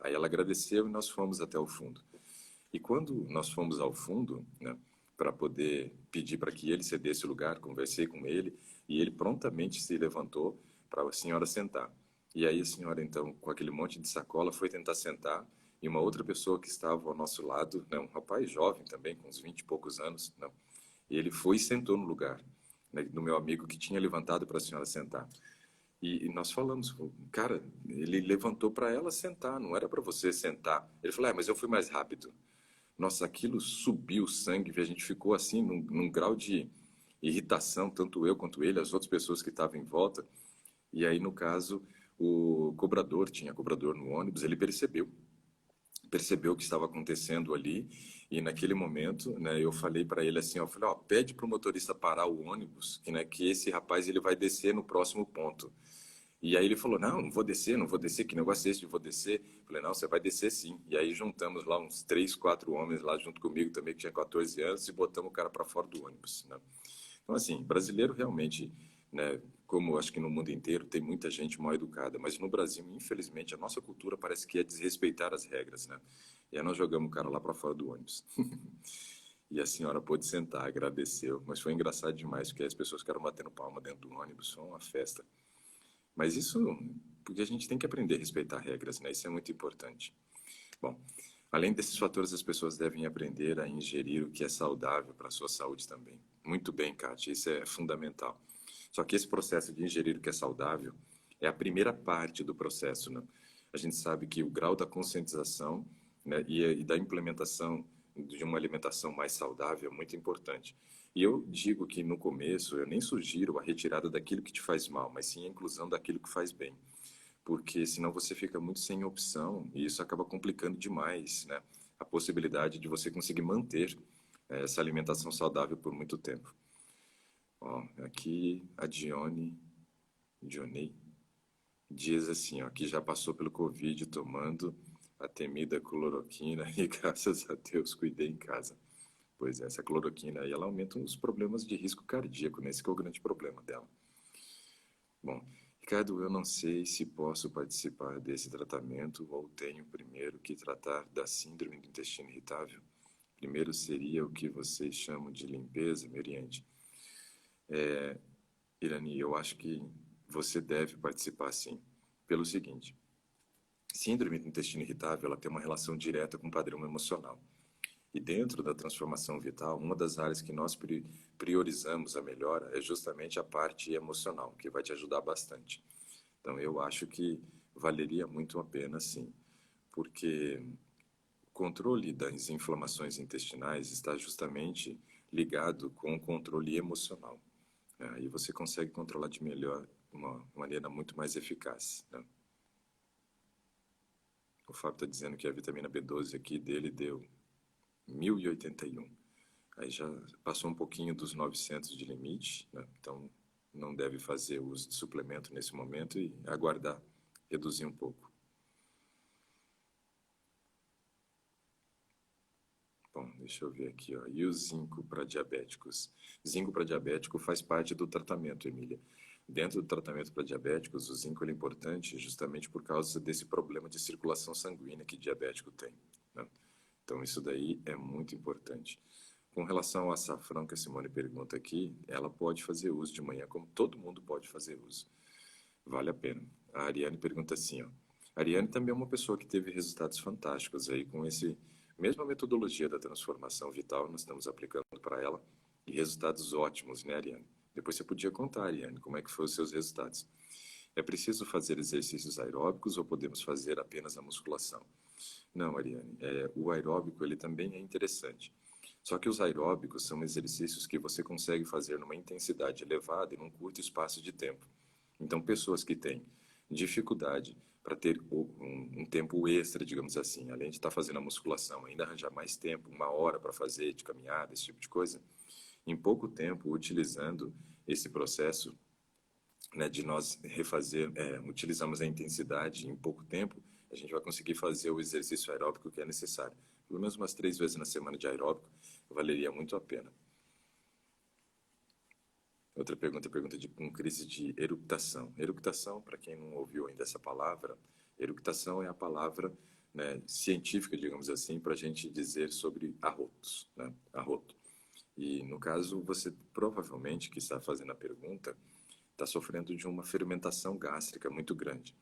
Aí ela agradeceu e nós fomos até o fundo. E quando nós fomos ao fundo, né, para poder pedir para que ele cedesse o lugar, conversei com ele e ele prontamente se levantou para a senhora sentar. E aí a senhora, então, com aquele monte de sacola, foi tentar sentar e uma outra pessoa que estava ao nosso lado, né, um rapaz jovem também, com uns 20 e poucos anos, né, e ele foi e sentou no lugar, né, do meu amigo que tinha levantado para a senhora sentar. E nós falamos, cara, ele levantou para ela sentar, não era para você sentar. Ele falou, mas eu fui mais rápido. Nossa, aquilo subiu o sangue, a gente ficou assim num grau de irritação, tanto eu quanto ele, as outras pessoas que estavam em volta. E aí, no caso, o cobrador, tinha cobrador no ônibus, ele percebeu o que estava acontecendo ali. E naquele momento, né, eu falei para ele assim, ó, pede para o motorista parar o ônibus, que esse rapaz ele vai descer no próximo ponto. E aí ele falou, não vou descer, não vou descer, que negócio é esse de vou descer? Eu falei, não, você vai descer sim. E aí juntamos lá uns 3, 4 homens lá junto comigo também, que tinha 14 anos, e botamos o cara para fora do ônibus, né? Então, assim, brasileiro realmente, né, como acho que no mundo inteiro, tem muita gente mal educada, mas no Brasil, infelizmente, a nossa cultura parece que é desrespeitar as regras, né? E aí nós jogamos o cara lá para fora do ônibus. E a senhora pôde sentar, agradeceu, mas foi engraçado demais, porque as pessoas ficaram batendo palma dentro do ônibus, foi uma festa. Mas isso, porque a gente tem que aprender a respeitar regras, né? Isso é muito importante. Bom, além desses fatores, as pessoas devem aprender a ingerir o que é saudável para a sua saúde também. Muito bem, Kátia, isso é fundamental. Só que esse processo de ingerir o que é saudável é a primeira parte do processo, né? A gente sabe que o grau da conscientização, né, e da implementação de uma alimentação mais saudável é muito importante. E eu digo que no começo eu nem sugiro a retirada daquilo que te faz mal, mas sim a inclusão daquilo que faz bem, porque senão você fica muito sem opção e isso acaba complicando demais, né, a possibilidade de você conseguir manter essa alimentação saudável por muito tempo. Ó, aqui a Dionei, diz assim, ó, que já passou pelo Covid tomando a temida cloroquina e graças a Deus cuidei em casa. Pois é, essa cloroquina aí, ela aumenta os problemas de risco cardíaco, né? Esse que é o grande problema dela. Bom, Ricardo, eu não sei se posso participar desse tratamento ou tenho primeiro que tratar da síndrome do intestino irritável. Primeiro seria o que vocês chamam de limpeza, Meriante. Irani, eu acho que você deve participar sim, pelo seguinte. Síndrome do intestino irritável, ela tem uma relação direta com o padrão emocional. E dentro da transformação vital, uma das áreas que nós priorizamos a melhora é justamente a parte emocional, que vai te ajudar bastante. Então, eu acho que valeria muito a pena, sim, porque o controle das inflamações intestinais está justamente ligado com o controle emocional. Né? E você consegue controlar de melhor, uma maneira muito mais eficaz. Né? O Fábio está dizendo que a vitamina B12 aqui dele deu 1081. Aí já passou um pouquinho dos 900 de limite, né? Então não deve fazer uso de suplemento nesse momento e aguardar reduzir um pouco. Bom, deixa eu ver aqui, ó. E o zinco para diabéticos? Zinco para diabético faz parte do tratamento, Emília. Dentro do tratamento para diabéticos, o zinco é importante justamente por causa desse problema de circulação sanguínea que diabético tem, né? Então isso daí é muito importante. Com relação ao açafrão que a Simone pergunta aqui, ela pode fazer uso de manhã, como todo mundo pode fazer uso. Vale a pena. A Ariane pergunta assim, ó, A Ariane também é uma pessoa que teve resultados fantásticos aí com esse mesma metodologia da transformação vital, nós estamos aplicando para ela e resultados ótimos, né, Ariane? Depois você podia contar, Ariane, como é que foram os seus resultados. É preciso fazer exercícios aeróbicos ou podemos fazer apenas a musculação? Não, Ariane, o aeróbico ele também é interessante. Só que os aeróbicos são exercícios que você consegue fazer numa intensidade elevada e num curto espaço de tempo. Então, pessoas que têm dificuldade para ter um tempo extra, digamos assim, além de estar fazendo a musculação, ainda arranjar mais tempo, 1 hora para fazer de caminhada, esse tipo de coisa, em pouco tempo, utilizando esse processo, né, de nós refazer, utilizamos a intensidade em pouco tempo, a gente vai conseguir fazer o exercício aeróbico que é necessário. Pelo menos umas 3 vezes na semana de aeróbico, valeria muito a pena. Outra pergunta com crise de eructação. Eructação, para quem não ouviu ainda essa palavra, eructação é a palavra, né, científica, digamos assim, para a gente dizer sobre arrotos, né, arroto. E, no caso, você provavelmente, que está fazendo a pergunta, está sofrendo de uma fermentação gástrica muito grande.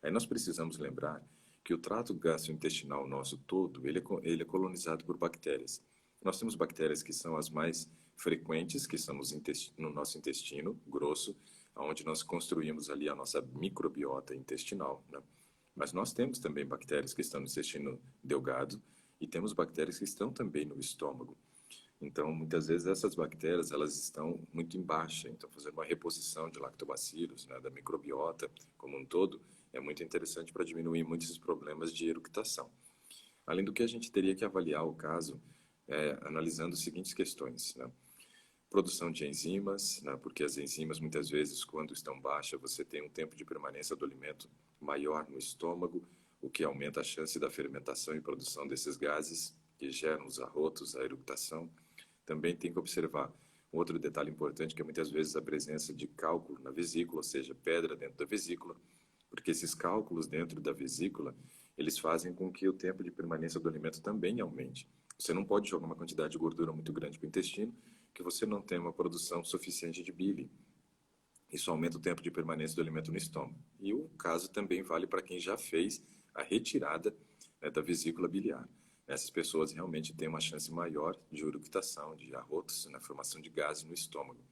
Aí nós precisamos lembrar que o trato gastrointestinal nosso todo, ele é colonizado por bactérias. Nós temos bactérias que são as mais frequentes, que são no nosso intestino grosso, onde nós construímos ali a nossa microbiota intestinal, né? Mas nós temos também bactérias que estão no intestino delgado e temos bactérias que estão também no estômago. Então, muitas vezes essas bactérias, elas estão muito em baixa, então fazendo uma reposição de lactobacilos, né, da microbiota como um todo, é muito interessante para diminuir muitos problemas de eructação. Além do que, a gente teria que avaliar o caso analisando as seguintes questões, né? Produção de enzimas, né, porque as enzimas, muitas vezes, quando estão baixas, você tem um tempo de permanência do alimento maior no estômago, o que aumenta a chance da fermentação e produção desses gases que geram os arrotos, a eructação. Também tem que observar um outro detalhe importante, que é muitas vezes a presença de cálculo na vesícula, ou seja, pedra dentro da vesícula, porque esses cálculos dentro da vesícula, eles fazem com que o tempo de permanência do alimento também aumente. Você não pode jogar uma quantidade de gordura muito grande para o intestino, que você não tem uma produção suficiente de bile. Isso aumenta o tempo de permanência do alimento no estômago. E o caso também vale para quem já fez a retirada, né, da vesícula biliar. Essas pessoas realmente têm uma chance maior de eructação, de arrotos, na formação de gases no estômago.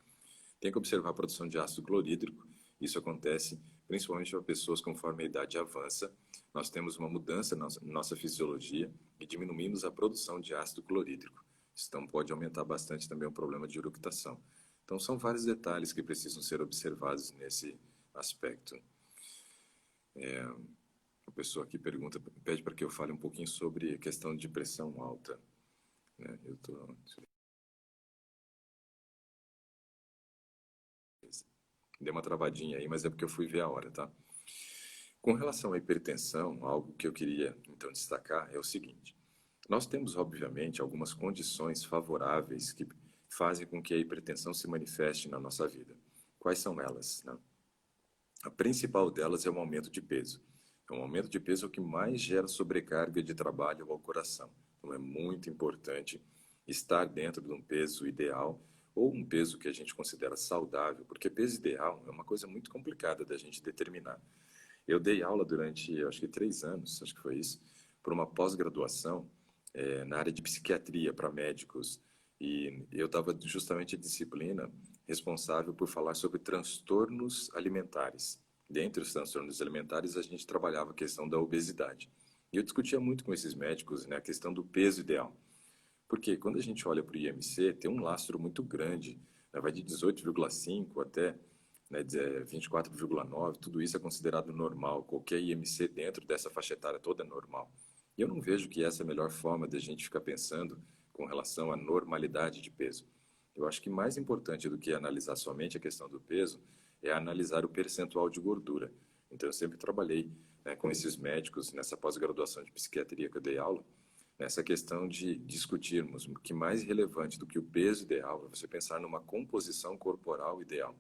Tem que observar a produção de ácido clorídrico. Isso acontece principalmente para pessoas conforme a idade avança. Nós temos uma mudança na nossa fisiologia e diminuímos a produção de ácido clorídrico. Então pode aumentar bastante também o problema de eructação. Então são vários detalhes que precisam ser observados nesse aspecto. A pessoa aqui pede para que eu fale um pouquinho sobre a questão de pressão alta, né? Dei uma travadinha aí, mas é porque eu fui ver a hora, tá? Com relação à hipertensão, algo que eu queria então destacar é o seguinte: nós temos, obviamente, algumas condições favoráveis que fazem com que a hipertensão se manifeste na nossa vida. Quais são elas, né? A principal delas é o aumento de peso. Então, o aumento de peso é o que mais gera sobrecarga de trabalho ao coração. Então, é muito importante estar dentro de um peso ideal ou um peso que a gente considera saudável, porque peso ideal é uma coisa muito complicada da gente determinar. Eu dei aula durante, acho que 3 anos, acho que foi isso, por uma pós-graduação na área de psiquiatria para médicos. E eu dava justamente a disciplina responsável por falar sobre transtornos alimentares. Dentre os transtornos alimentares, a gente trabalhava a questão da obesidade. E eu discutia muito com esses médicos, né, a questão do peso ideal. Porque quando a gente olha para o IMC, tem um lastro muito grande, né, vai de 18,5 até, né, 24,9, tudo isso é considerado normal. Qualquer IMC dentro dessa faixa etária toda é normal. E eu não vejo que essa é a melhor forma de a gente ficar pensando com relação à normalidade de peso. Eu acho que mais importante do que analisar somente a questão do peso é analisar o percentual de gordura. Então, eu sempre trabalhei, né, com esses médicos nessa pós-graduação de psiquiatria que eu dei aula, nessa questão de discutirmos o que mais relevante do que o peso ideal é você pensar numa composição corporal ideal,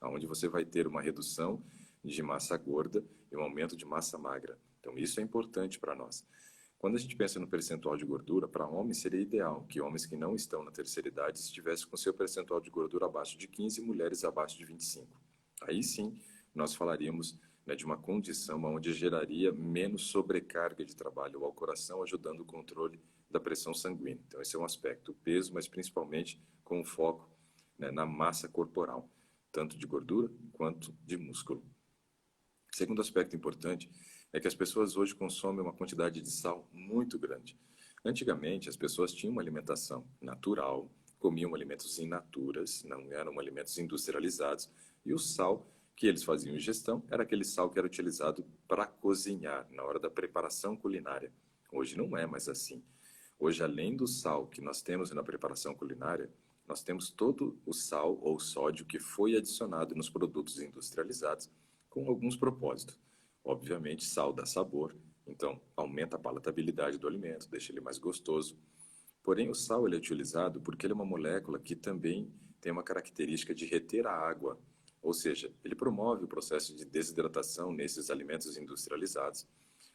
onde você vai ter uma redução de massa gorda e um aumento de massa magra. Então, isso é importante para nós. Quando a gente pensa no percentual de gordura, para homens seria ideal que homens que não estão na terceira idade estivessem com seu percentual de gordura abaixo de 15 e mulheres abaixo de 25. Aí sim, nós falaríamos né, de uma condição onde geraria menos sobrecarga de trabalho ao coração, ajudando o controle da pressão sanguínea. Então, esse é um aspecto, o peso, mas principalmente com o foco, né, na massa corporal, tanto de gordura quanto de músculo. Segundo aspecto importante é que as pessoas hoje consomem uma quantidade de sal muito grande. Antigamente, as pessoas tinham uma alimentação natural, comiam alimentos in naturas, não eram alimentos industrializados, e o sal que eles faziam ingestão era aquele sal que era utilizado para cozinhar, na hora da preparação culinária. Hoje não é mais assim. Hoje, além do sal que nós temos na preparação culinária, nós temos todo o sal ou sódio que foi adicionado nos produtos industrializados com alguns propósitos. Obviamente, sal dá sabor, então aumenta a palatabilidade do alimento, deixa ele mais gostoso. Porém, o sal ele é utilizado porque ele é uma molécula que também tem uma característica de reter a água, ou seja, ele promove o processo de desidratação nesses alimentos industrializados,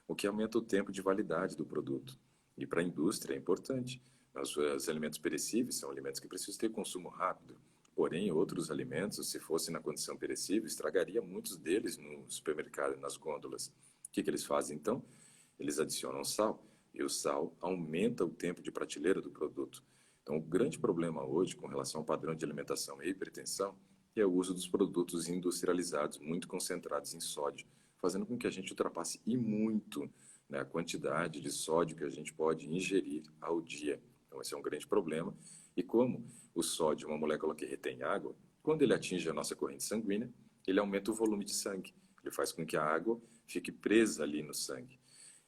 o que aumenta o tempo de validade do produto. E para a indústria é importante. Os alimentos perecíveis são alimentos que precisam ter consumo rápido. Porém, outros alimentos, se fossem na condição perecível, estragaria muitos deles no supermercado, nas gôndolas. O que eles fazem então? Eles adicionam sal e o sal aumenta o tempo de prateleira do produto. Então, o grande problema hoje com relação ao padrão de alimentação e hipertensão é o uso dos produtos industrializados muito concentrados em sódio, fazendo com que a gente ultrapasse e muito, né, a quantidade de sódio que a gente pode ingerir ao dia. Então, esse é um grande problema. E como o sódio é uma molécula que retém água, quando ele atinge a nossa corrente sanguínea, ele aumenta o volume de sangue. Ele faz com que a água fique presa ali no sangue.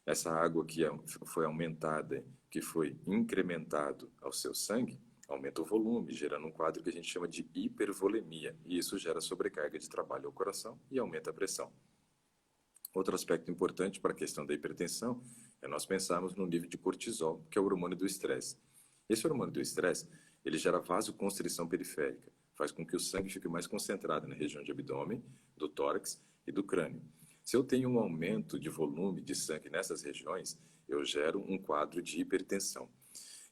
Essa água que foi aumentada, que foi incrementado ao seu sangue, aumenta o volume, gerando um quadro que a gente chama de hipervolemia. E isso gera sobrecarga de trabalho ao coração e aumenta a pressão. Outro aspecto importante para a questão da hipertensão é nós pensarmos no nível de cortisol, que é o hormônio do estresse. Esse hormônio do estresse, ele gera vasoconstrição periférica, faz com que o sangue fique mais concentrado na região de abdômen, do tórax e do crânio. Se eu tenho um aumento de volume de sangue nessas regiões, eu gero um quadro de hipertensão.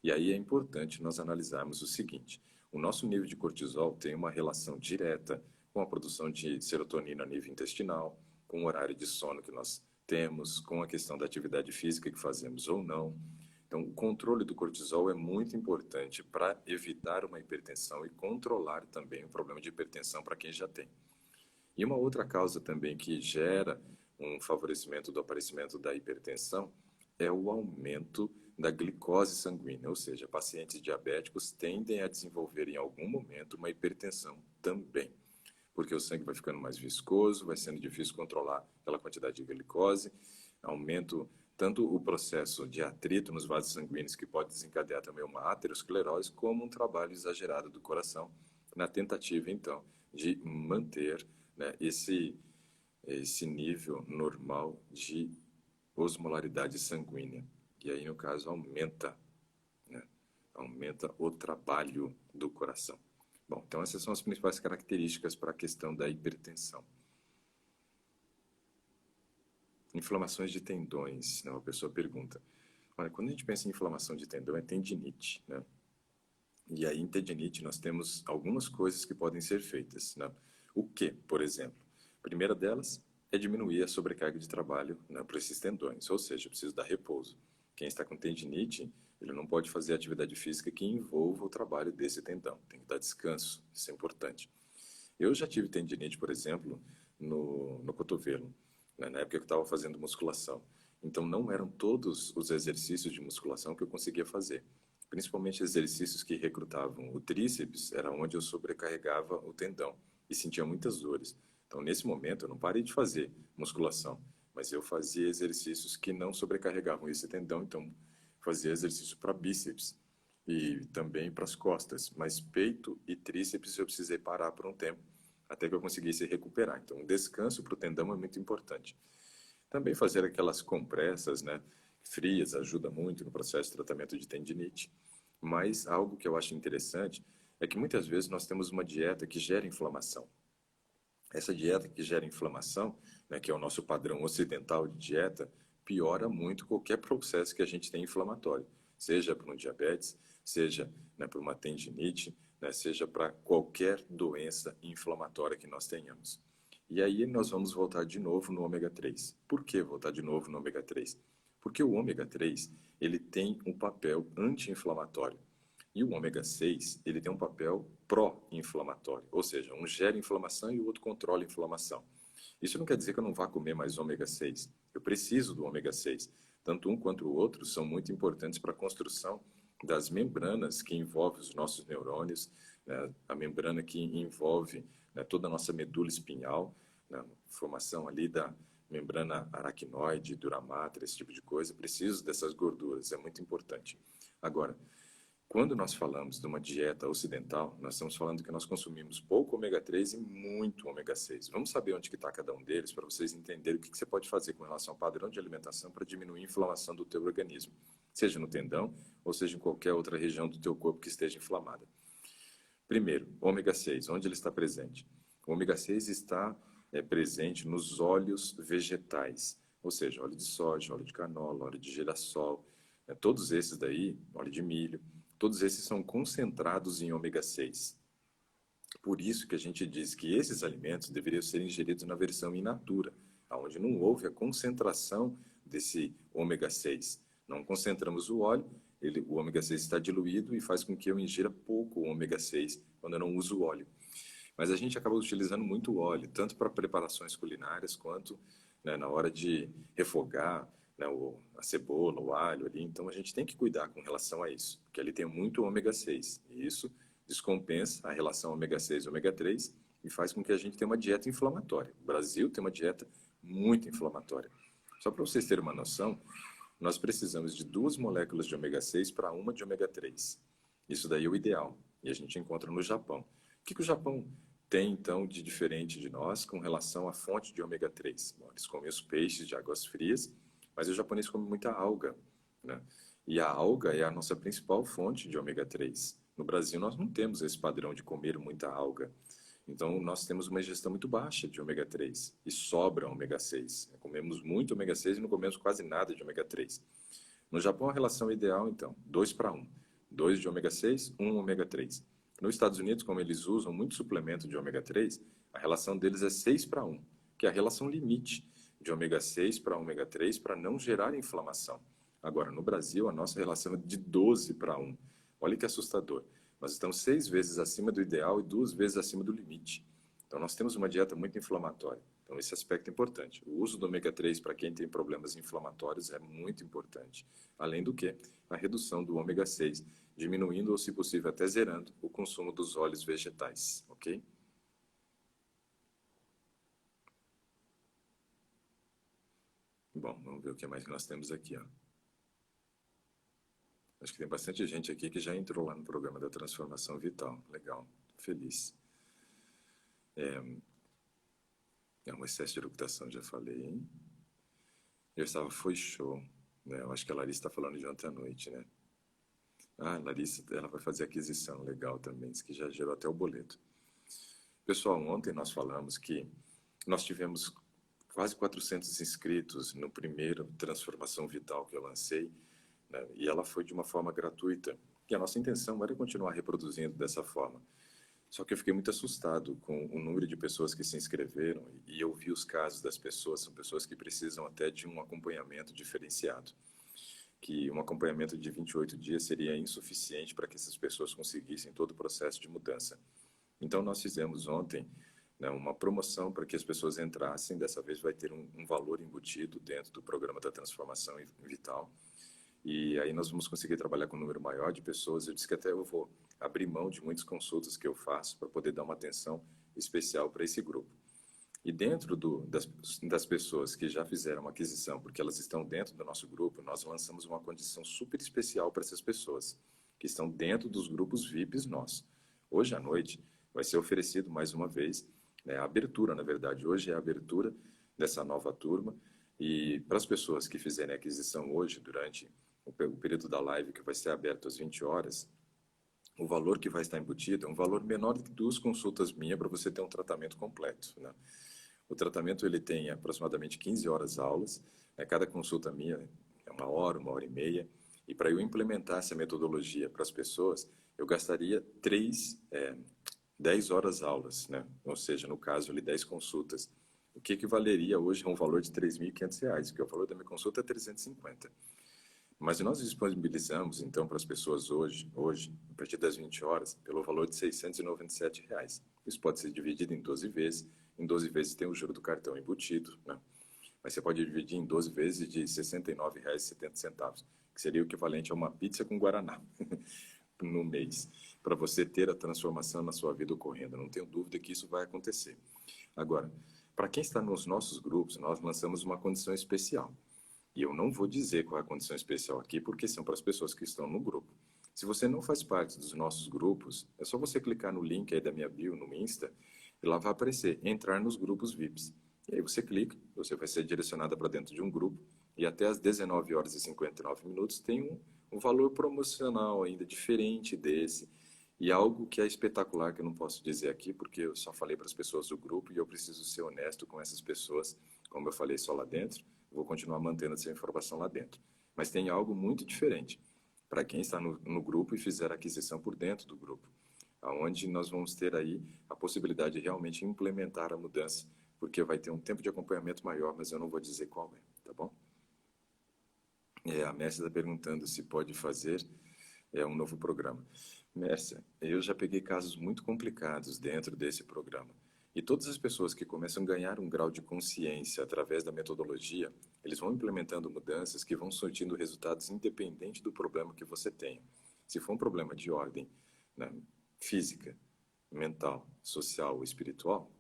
E aí é importante nós analisarmos o seguinte: o nosso nível de cortisol tem uma relação direta com a produção de serotonina a nível intestinal, com o horário de sono que nós temos, com a questão da atividade física que fazemos ou não. Então, o controle do cortisol é muito importante para evitar uma hipertensão e controlar também o problema de hipertensão para quem já tem. E uma outra causa também que gera um favorecimento do aparecimento da hipertensão é o aumento da glicose sanguínea, ou seja, pacientes diabéticos tendem a desenvolver em algum momento uma hipertensão também, porque o sangue vai ficando mais viscoso, vai sendo difícil controlar aquela quantidade de glicose, aumento tanto o processo de atrito nos vasos sanguíneos, que pode desencadear também uma aterosclerose, como um trabalho exagerado do coração, na tentativa, então, de manter, né, esse nível normal de osmolaridade sanguínea. E aí, no caso, aumenta, né, aumenta o trabalho do coração. Bom, então essas são as principais características para a questão da hipertensão. Inflamações de tendões, né? Uma pessoa pergunta. Olha, quando a gente pensa em inflamação de tendão, é tendinite, né? E aí, em tendinite, nós temos algumas coisas que podem ser feitas, né? O que, por exemplo? A primeira delas é diminuir a sobrecarga de trabalho, né, para esses tendões, ou seja, precisa dar repouso. Quem está com tendinite, ele não pode fazer atividade física que envolva o trabalho desse tendão, tem que dar descanso, isso é importante. Eu já tive tendinite, por exemplo, no cotovelo, né, na época que eu estava fazendo musculação. Então, não eram todos os exercícios de musculação que eu conseguia fazer. Principalmente exercícios que recrutavam o tríceps, era onde eu sobrecarregava o tendão e sentia muitas dores. Então, nesse momento, eu não parei de fazer musculação, mas eu fazia exercícios que não sobrecarregavam esse tendão, então fazia exercício para bíceps e também para as costas, mas peito e tríceps eu precisei parar por um tempo, até que eu conseguisse recuperar. Então, o descanso para o tendão é muito importante. Também fazer aquelas compressas, né, frias ajuda muito no processo de tratamento de tendinite, mas algo que eu acho interessante é que muitas vezes nós temos uma dieta que gera inflamação. Essa dieta que gera inflamação, né, que é o nosso padrão ocidental de dieta, piora muito qualquer processo que a gente tem inflamatório, seja para um diabetes, seja, né, para uma tendinite, né, seja para qualquer doença inflamatória que nós tenhamos. E aí nós vamos voltar de novo no ômega 3. Por que voltar de novo no ômega 3? Porque o ômega 3, ele tem um papel anti-inflamatório. E o ômega 6, ele tem um papel pró-inflamatório. Ou seja, um gera inflamação e o outro controla a inflamação. Isso não quer dizer que eu não vá comer mais ômega 6. Eu preciso do ômega 6. Tanto um quanto o outro são muito importantes para a construção das membranas que envolvem os nossos neurônios, né? A membrana que envolve, né, toda a nossa medula espinhal, né? Formação ali da membrana aracnoide, duramatra, esse tipo de coisa. Preciso dessas gorduras, é muito importante. Agora, quando nós falamos de uma dieta ocidental, nós estamos falando que nós consumimos pouco ômega 3 e muito ômega 6. Vamos saber onde está cada um deles para vocês entenderem o que você pode fazer com relação ao padrão de alimentação para diminuir a inflamação do teu organismo, seja no tendão ou seja em qualquer outra região do teu corpo que esteja inflamada. Primeiro, ômega 6, onde ele está presente? O ômega 6 está presente nos óleos vegetais, ou seja, óleo de soja, óleo de canola, óleo de girassol, todos esses daí, óleo de milho, todos esses são concentrados em ômega 6. Por isso que a gente diz que esses alimentos deveriam ser ingeridos na versão in natura, onde não houve a concentração desse ômega 6. Não concentramos o óleo, o ômega 6 está diluído e faz com que eu ingira pouco ômega 6 quando eu não uso o óleo. Mas a gente acaba utilizando muito óleo, tanto para preparações culinárias quanto, né, na hora de refogar, né, a cebola, o alho ali. Então a gente tem que cuidar com relação a isso, porque ali tem muito ômega 6. E isso descompensa a relação ômega 6 e ômega 3 e faz com que a gente tenha uma dieta inflamatória. O Brasil tem uma dieta muito inflamatória. Só para vocês terem uma noção, nós precisamos de 2 moléculas de ômega 6 para uma de ômega 3. Isso daí é o ideal. E a gente encontra no Japão. O que o Japão tem, então, de diferente de nós com relação à fonte de ômega 3? Bom, eles comem os peixes de águas frias, mas o japonês come muita alga, né? E a alga é a nossa principal fonte de ômega 3. No Brasil, nós não temos esse padrão de comer muita alga. Então, nós temos uma ingestão muito baixa de ômega 3 e sobra ômega 6. Comemos muito ômega 6 e não comemos quase nada de ômega 3. No Japão, a relação ideal, então, 2 para 1. 2 de ômega 6, 1 ômega 3. Nos Estados Unidos, como eles usam muito suplemento de ômega 3, a relação deles é 6 para 1, que é a relação limite de ômega 6 para ômega 3 para não gerar inflamação. Agora, no Brasil, a nossa relação é de 12 para 1. Olha que assustador. Nós estamos 6 vezes acima do ideal e 2 vezes acima do limite. Então, nós temos uma dieta muito inflamatória. Então, esse aspecto é importante. O uso do ômega 3 para quem tem problemas inflamatórios é muito importante. Além do que, a redução do ômega 6, diminuindo ou, se possível, até zerando o consumo dos óleos vegetais, ok? Bom, vamos ver o que mais que nós temos aqui, ó. Acho que tem bastante gente aqui que já entrou lá no programa da Transformação Vital. Legal, feliz. É um excesso de eructação, já falei. Foi show. Né? Eu acho que a Larissa está falando de ontem à noite, né? Ah, a Larissa, ela vai fazer aquisição, legal também, diz que já gerou até o boleto. Pessoal, ontem nós falamos que nós tivemos quase 400 inscritos no primeiro Transformação Vital que eu lancei, né? E ela foi de uma forma gratuita. E a nossa intenção era continuar reproduzindo dessa forma. Só que eu fiquei muito assustado com o número de pessoas que se inscreveram e eu vi os casos das pessoas, são pessoas que precisam até de um acompanhamento diferenciado, que um acompanhamento de 28 dias seria insuficiente para que essas pessoas conseguissem todo o processo de mudança. Então nós fizemos ontem, né, uma promoção para que as pessoas entrassem, dessa vez vai ter um valor embutido dentro do programa da Transformação Vital, e aí nós vamos conseguir trabalhar com um número maior de pessoas. Eu disse que até eu vou abrir mão de muitas consultas que eu faço para poder dar uma atenção especial para esse grupo. E dentro das pessoas que já fizeram uma aquisição, porque elas estão dentro do nosso grupo, nós lançamos uma condição super especial para essas pessoas, que estão dentro dos grupos VIPs nossos. Hoje à noite vai ser oferecido mais uma vez, né, a abertura, na verdade, hoje é a abertura dessa nova turma, e para as pessoas que fizerem a aquisição hoje, durante o período da live, que vai ser aberto às 20 horas, o valor que vai estar embutido é um valor menor do que 2 consultas minhas para você ter um tratamento completo, né? O tratamento ele tem aproximadamente 15 horas aulas, né? Cada consulta minha é 1 hora e meia, e para eu implementar essa metodologia para as pessoas, eu gastaria 3 10 horas aulas, né? Ou seja, no caso ali, 10 consultas. O que valeria hoje a um valor de R$ 3.500, porque o valor da minha consulta é 350. Mas nós disponibilizamos, então, para as pessoas hoje, a partir das 20 horas, pelo valor de R$ 697. Isso pode ser dividido em 12 vezes. Em 12 vezes tem o juro do cartão embutido, né? Mas você pode dividir em 12 vezes de R$ 69,70, que seria o equivalente a uma pizza com guaraná no mês, para você ter a transformação na sua vida ocorrendo. Não tenho dúvida que isso vai acontecer. Agora, para quem está nos nossos grupos, nós lançamos uma condição especial. E eu não vou dizer qual é a condição especial aqui, porque são para as pessoas que estão no grupo. Se você não faz parte dos nossos grupos, é só você clicar no link aí da minha bio no Insta e lá vai aparecer entrar nos grupos VIPs. E aí você clica, você vai ser direcionada para dentro de um grupo e até às 19 horas e 59 minutos tem um valor promocional ainda diferente desse e algo que é espetacular que eu não posso dizer aqui porque eu só falei para as pessoas do grupo e eu preciso ser honesto com essas pessoas, como eu falei só lá dentro, vou continuar mantendo essa informação lá dentro. Mas tem algo muito diferente para quem está no grupo e fizer a aquisição por dentro do grupo, aonde nós vamos ter aí a possibilidade de realmente implementar a mudança, porque vai ter um tempo de acompanhamento maior, mas eu não vou dizer qual é, tá bom? A Mércia está perguntando se pode fazer um novo programa. Mércia, eu já peguei casos muito complicados dentro desse programa. E todas as pessoas que começam a ganhar um grau de consciência através da metodologia, eles vão implementando mudanças que vão surtindo resultados independente do problema que você tenha. Se for um problema de ordem, né, física, mental, social ou espiritual,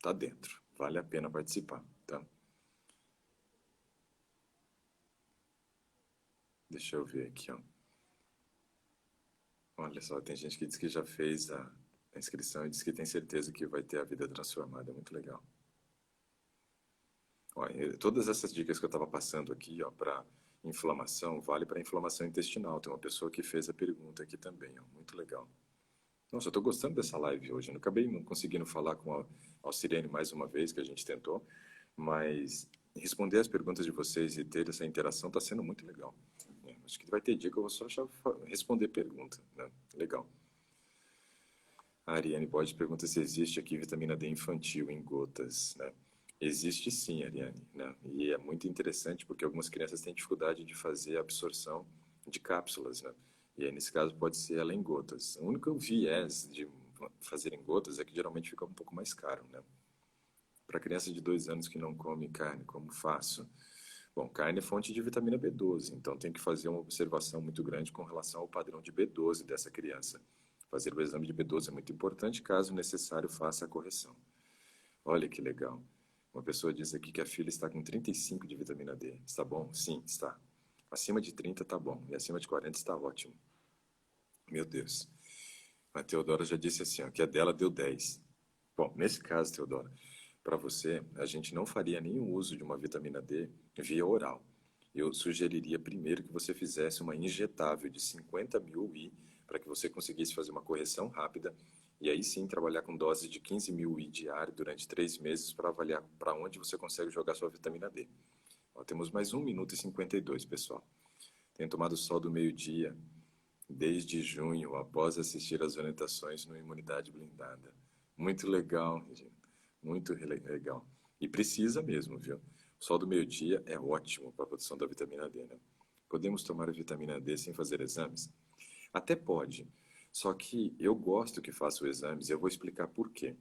tá dentro. Vale a pena participar, tá? Deixa eu ver aqui, ó. Olha só, tem gente que diz que já fez a inscrição e diz que tem certeza que vai ter a vida transformada. É muito legal. Ó, todas essas dicas que eu estava passando aqui, ó, para inflamação, vale para inflamação intestinal. Tem uma pessoa que fez a pergunta aqui também, ó. Muito legal. Nossa, eu estou gostando dessa live hoje. Eu não acabei não conseguindo falar com a Alcirene mais uma vez, que a gente tentou, mas responder as perguntas de vocês e ter essa interação está sendo muito legal. Acho que vai ter dia que eu vou só responder pergunta, né? Legal. A Ariane Bode pergunta se existe aqui vitamina D infantil em gotas, né? Existe sim, Ariane, né? E é muito interessante porque algumas crianças têm dificuldade de fazer a absorção de cápsulas, né? E aí, nesse caso, pode ser ela em gotas. O único viés de fazer em gotas é que geralmente fica um pouco mais caro, né? Para criança de 2 anos que não come carne, como faço? Bom, carne é fonte de vitamina B12, então tem que fazer uma observação muito grande com relação ao padrão de B12 dessa criança. Fazer o exame de B12 é muito importante, caso necessário, faça a correção. Olha que legal. Uma pessoa diz aqui que a filha está com 35 de vitamina D. Está bom? Sim, está. Acima de 30 está bom, e acima de 40 está ótimo. Meu Deus. A Teodora já disse assim, ó, que a dela deu 10. Bom, nesse caso, Teodora, para você, a gente não faria nenhum uso de uma vitamina D via oral. Eu sugeriria primeiro que você fizesse uma injetável de 50 mil I para que você conseguisse fazer uma correção rápida e aí sim trabalhar com dose de 15 mil I diário durante 3 meses para avaliar para onde você consegue jogar sua vitamina D. Ó, temos mais 1 minuto e 52, pessoal. Tenho tomado sol do meio-dia desde junho, após assistir às orientações no Imunidade Blindada. Muito legal, Regina. Muito legal. E precisa mesmo, viu? O sol do meio-dia é ótimo para a produção da vitamina D, né? Podemos tomar a vitamina D sem fazer exames? Até pode. Só que eu gosto que faça o exame e eu vou explicar por quê.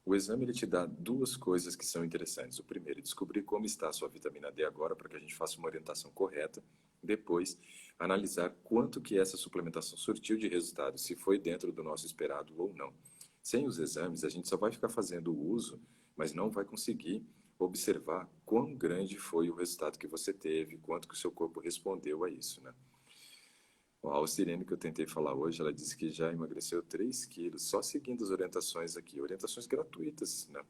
O exame ele te dá duas coisas que são interessantes. O primeiro, descobrir como está a sua vitamina D agora para que a gente faça uma orientação correta. Depois, analisar quanto que essa suplementação surtiu de resultado, se foi dentro do nosso esperado ou não. Sem os exames, a gente só vai ficar fazendo o uso, mas não vai conseguir observar quão grande foi o resultado que você teve, quanto que o seu corpo respondeu a isso, né? A Alcirene, que eu tentei falar hoje, ela disse que já emagreceu 3 quilos, só seguindo as orientações aqui, orientações gratuitas, né?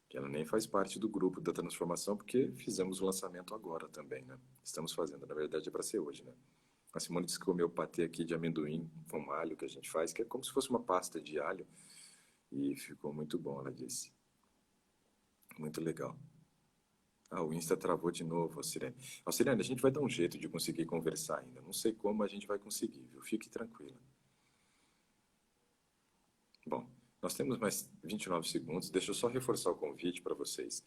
Que ela nem faz parte do grupo da transformação, porque fizemos o lançamento agora também, né? Estamos fazendo, na verdade é para ser hoje, né? A Simone disse que comeu patê aqui de amendoim com alho que a gente faz, que é como se fosse uma pasta de alho, e ficou muito bom, ela disse. Muito legal. O Insta travou de novo, Alcirene. Alcirene, a gente vai dar um jeito de conseguir conversar ainda. Não sei como a gente vai conseguir, viu? Fique tranquila. Bom, Nós temos mais 29 segundos. Deixa eu só reforçar o convite para vocês.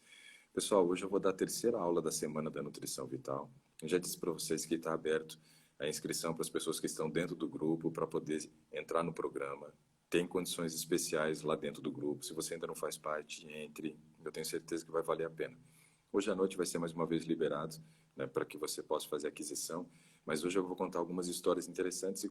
Pessoal, hoje eu vou dar a terceira aula da Semana da Nutrição Vital. Eu já disse para vocês que está aberto a inscrição para as pessoas que estão dentro do grupo para poder entrar no programa. Tem condições especiais lá dentro do grupo. Se você ainda não faz parte, entre. Eu tenho certeza que vai valer a pena. Hoje à noite vai ser mais uma vez liberado, né, para que você possa fazer a aquisição. Mas hoje eu vou contar algumas histórias interessantes